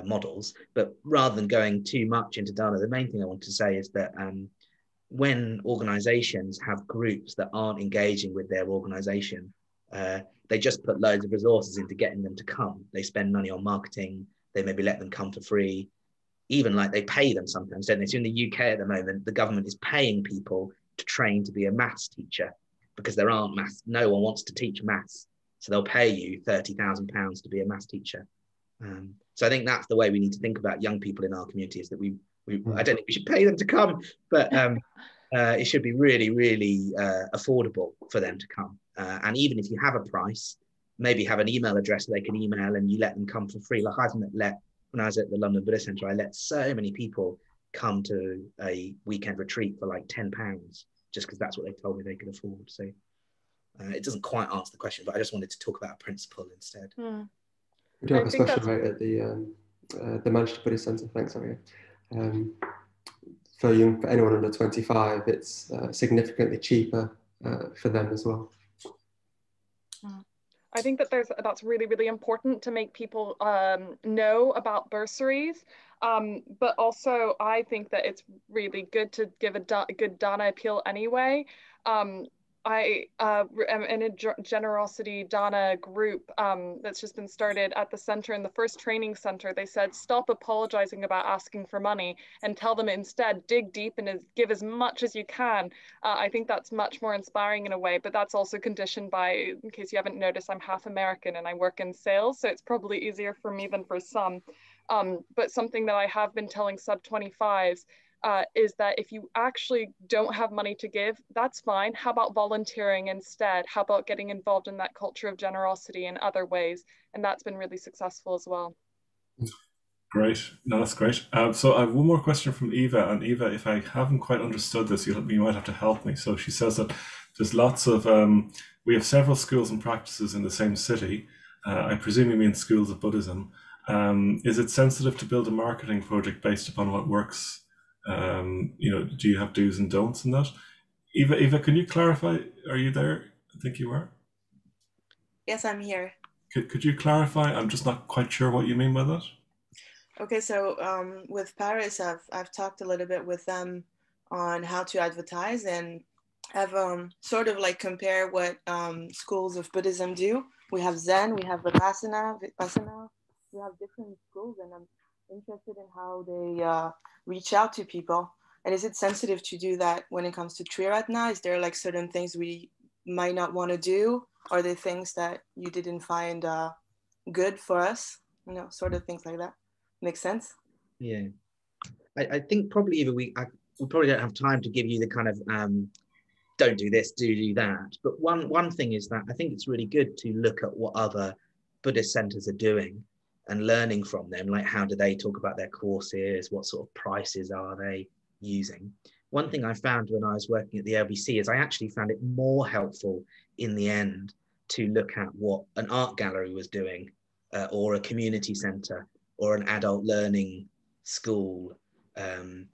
models. But rather than going too much into dana, the main thing I want to say is that when organisations have groups that aren't engaging with their organisation, they just put loads of resources into getting them to come. They spend money on marketing. They maybe let them come for free. Even like they pay them sometimes, don't they? So in the UK at the moment, the government is paying people to train to be a maths teacher because there aren't maths. No one wants to teach maths. So they'll pay you £30,000 to be a maths teacher. So I think that's the way we need to think about young people in our community, is that I don't think we should pay them to come, but it should be really, really affordable for them to come. And even if you have a price, maybe have an email address that they can email and you let them come for free. Like when I was at the London Buddhist Centre, I let so many people come to a weekend retreat for like £10 just because that's what they told me they could afford. So it doesn't quite answer the question, but I just wanted to talk about a principle instead. We do have a special rate at the Manchester Buddhist Centre. Thanks, Aria. For anyone under 25, it's significantly cheaper for them as well. I think that that's really, really important to make people know about bursaries. But also, I think that it's really good to give a good dana appeal anyway. I am in a generosity dana group that's just been started at the center. In the first training center, they said, stop apologizing about asking for money and tell them instead, dig deep and give as much as you can. I think that's much more inspiring in a way, but that's also conditioned by, in case you haven't noticed, I'm half American and I work in sales, so it's probably easier for me than for some. But something that I have been telling sub 25s is that if you actually don't have money to give, that's fine. How about volunteering instead? How about getting involved in that culture of generosity in other ways? And that's been really successful as well. Great. No, that's great. So I have one more question from Eva. And Eva, if I haven't quite understood this, you might have to help me. So she says that there's lots of, we have several schools and practices in the same city. I presume you mean schools of Buddhism. Is it sensitive to build a marketing project based upon what works? Do you have do's and don'ts in that? Eva, can you clarify? Are you there? I think you are. Yes, I'm here. Could you clarify? I'm just not quite sure what you mean by that. Okay, so with Paris, I've talked a little bit with them on how to advertise, and have sort of like compare what schools of Buddhism do. We have Zen, we have Vipassana, we have different schools, and I'm interested in how they reach out to people. And is it sensitive to do that when it comes to Triratna? Is there like certain things we might not want to do? Are there things that you didn't find good for us? You know, sort of things like that. Makes sense? Yeah. I think probably either we probably don't have time to give you the kind of don't do this, do that. But one thing is that I think it's really good to look at what other Buddhist centers are doing and learning from them. Like, how do they talk about their courses? What sort of prices are they using? One thing I found when I was working at the LBC is I actually found it more helpful in the end to look at what an art gallery was doing, or a community center, or an adult learning school. Do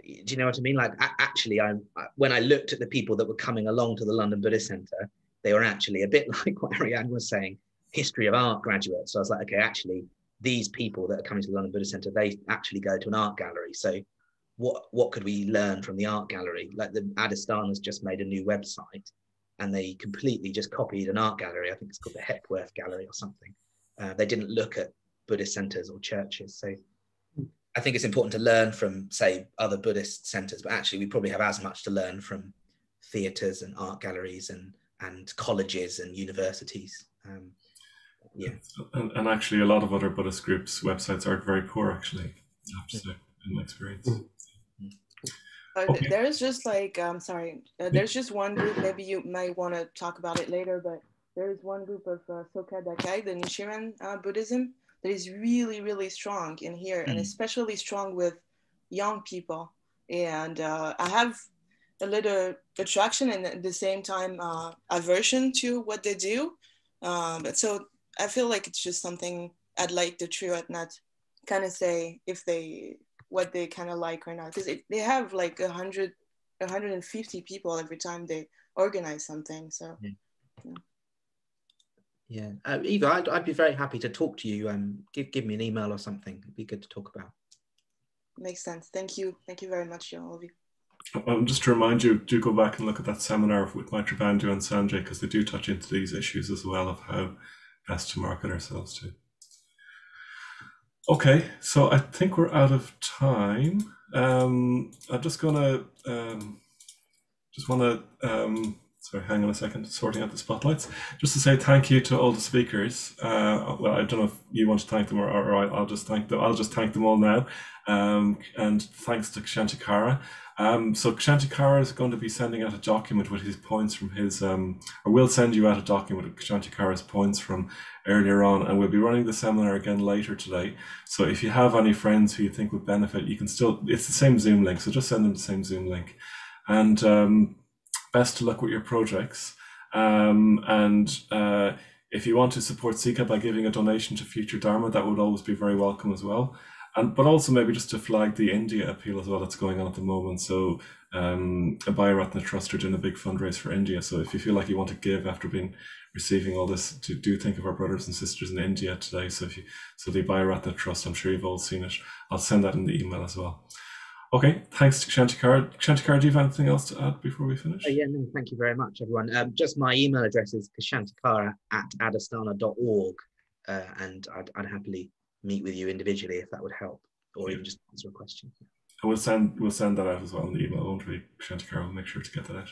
you know what I mean? Like, actually, when I looked at the people that were coming along to the London Buddhist Centre, they were actually a bit like what Ariane was saying, history of art graduates. So I was like, okay, actually, these people that are coming to the London Buddhist Centre, they actually go to an art gallery. So what could we learn from the art gallery? Like, the Adhistana's just made a new website, and they completely just copied an art gallery. I think it's called the Hepworth Gallery or something. They didn't look at Buddhist centres or churches. So I think it's important to learn from, say, other Buddhist centres, but actually we probably have as much to learn from theatres and art galleries and colleges and universities. Yeah. And actually, a lot of other Buddhist groups' websites are very poor, actually, I have to say, in my experience. Okay. There's just like, there's just one group, maybe you might want to talk about it later, but there is one group of Soka Dakai, the Nichiren Buddhism, that is really, really strong in here, and especially strong with young people. And I have a little attraction and at the same time aversion to what they do. But so I feel like it's just something I'd like the Triratna kind of say if what they kind of like or not, because they have like 150 people every time they organize something. So yeah. Eva, I'd be very happy to talk to you. Give me an email or something. It'd be good to talk about. Makes sense. Thank you very much, all of you. Just to remind you, do go back and look at that seminar with Mitra Bandhu and Sanjay, because they do touch into these issues as well of how best to market ourselves too. Okay, so I think we're out of time. I'm just gonna sorry, hang on a second, sorting out the spotlights. Just to say thank you to all the speakers. Well, I don't know if you want to thank them or I'll just thank them. I'll just thank them all now. And thanks to Ksantikara. So Ksantikara is going to be sending out a document with his points from his, or we'll send you out a document with Ksantikara's points from earlier on, and we'll be running the seminar again later today. So if you have any friends who you think would benefit, you can still, it's the same Zoom link, so just send them the same Zoom link. And best of luck with your projects. If you want to support Sikkha by giving a donation to Future Dharma, that would always be very welcome as well. But also maybe just to flag the India appeal as well that's going on at the moment. So Triratna Trust are doing a big fundraise for India. So if you feel like you want to give after receiving all this, do think of our brothers and sisters in India today. So the Triratna Trust, I'm sure you've all seen it. I'll send that in the email as well. Okay, thanks to Ksantikara. Ksantikara, do you have anything else to add before we finish? Yeah, no, thank you very much, everyone. Just my email address is ksantikara@adhistana.org, and I'd happily meet with you individually if that would help, or even just answer a question. We'll send that out as well in the email, won't we? Ksantikara will make sure to get that out.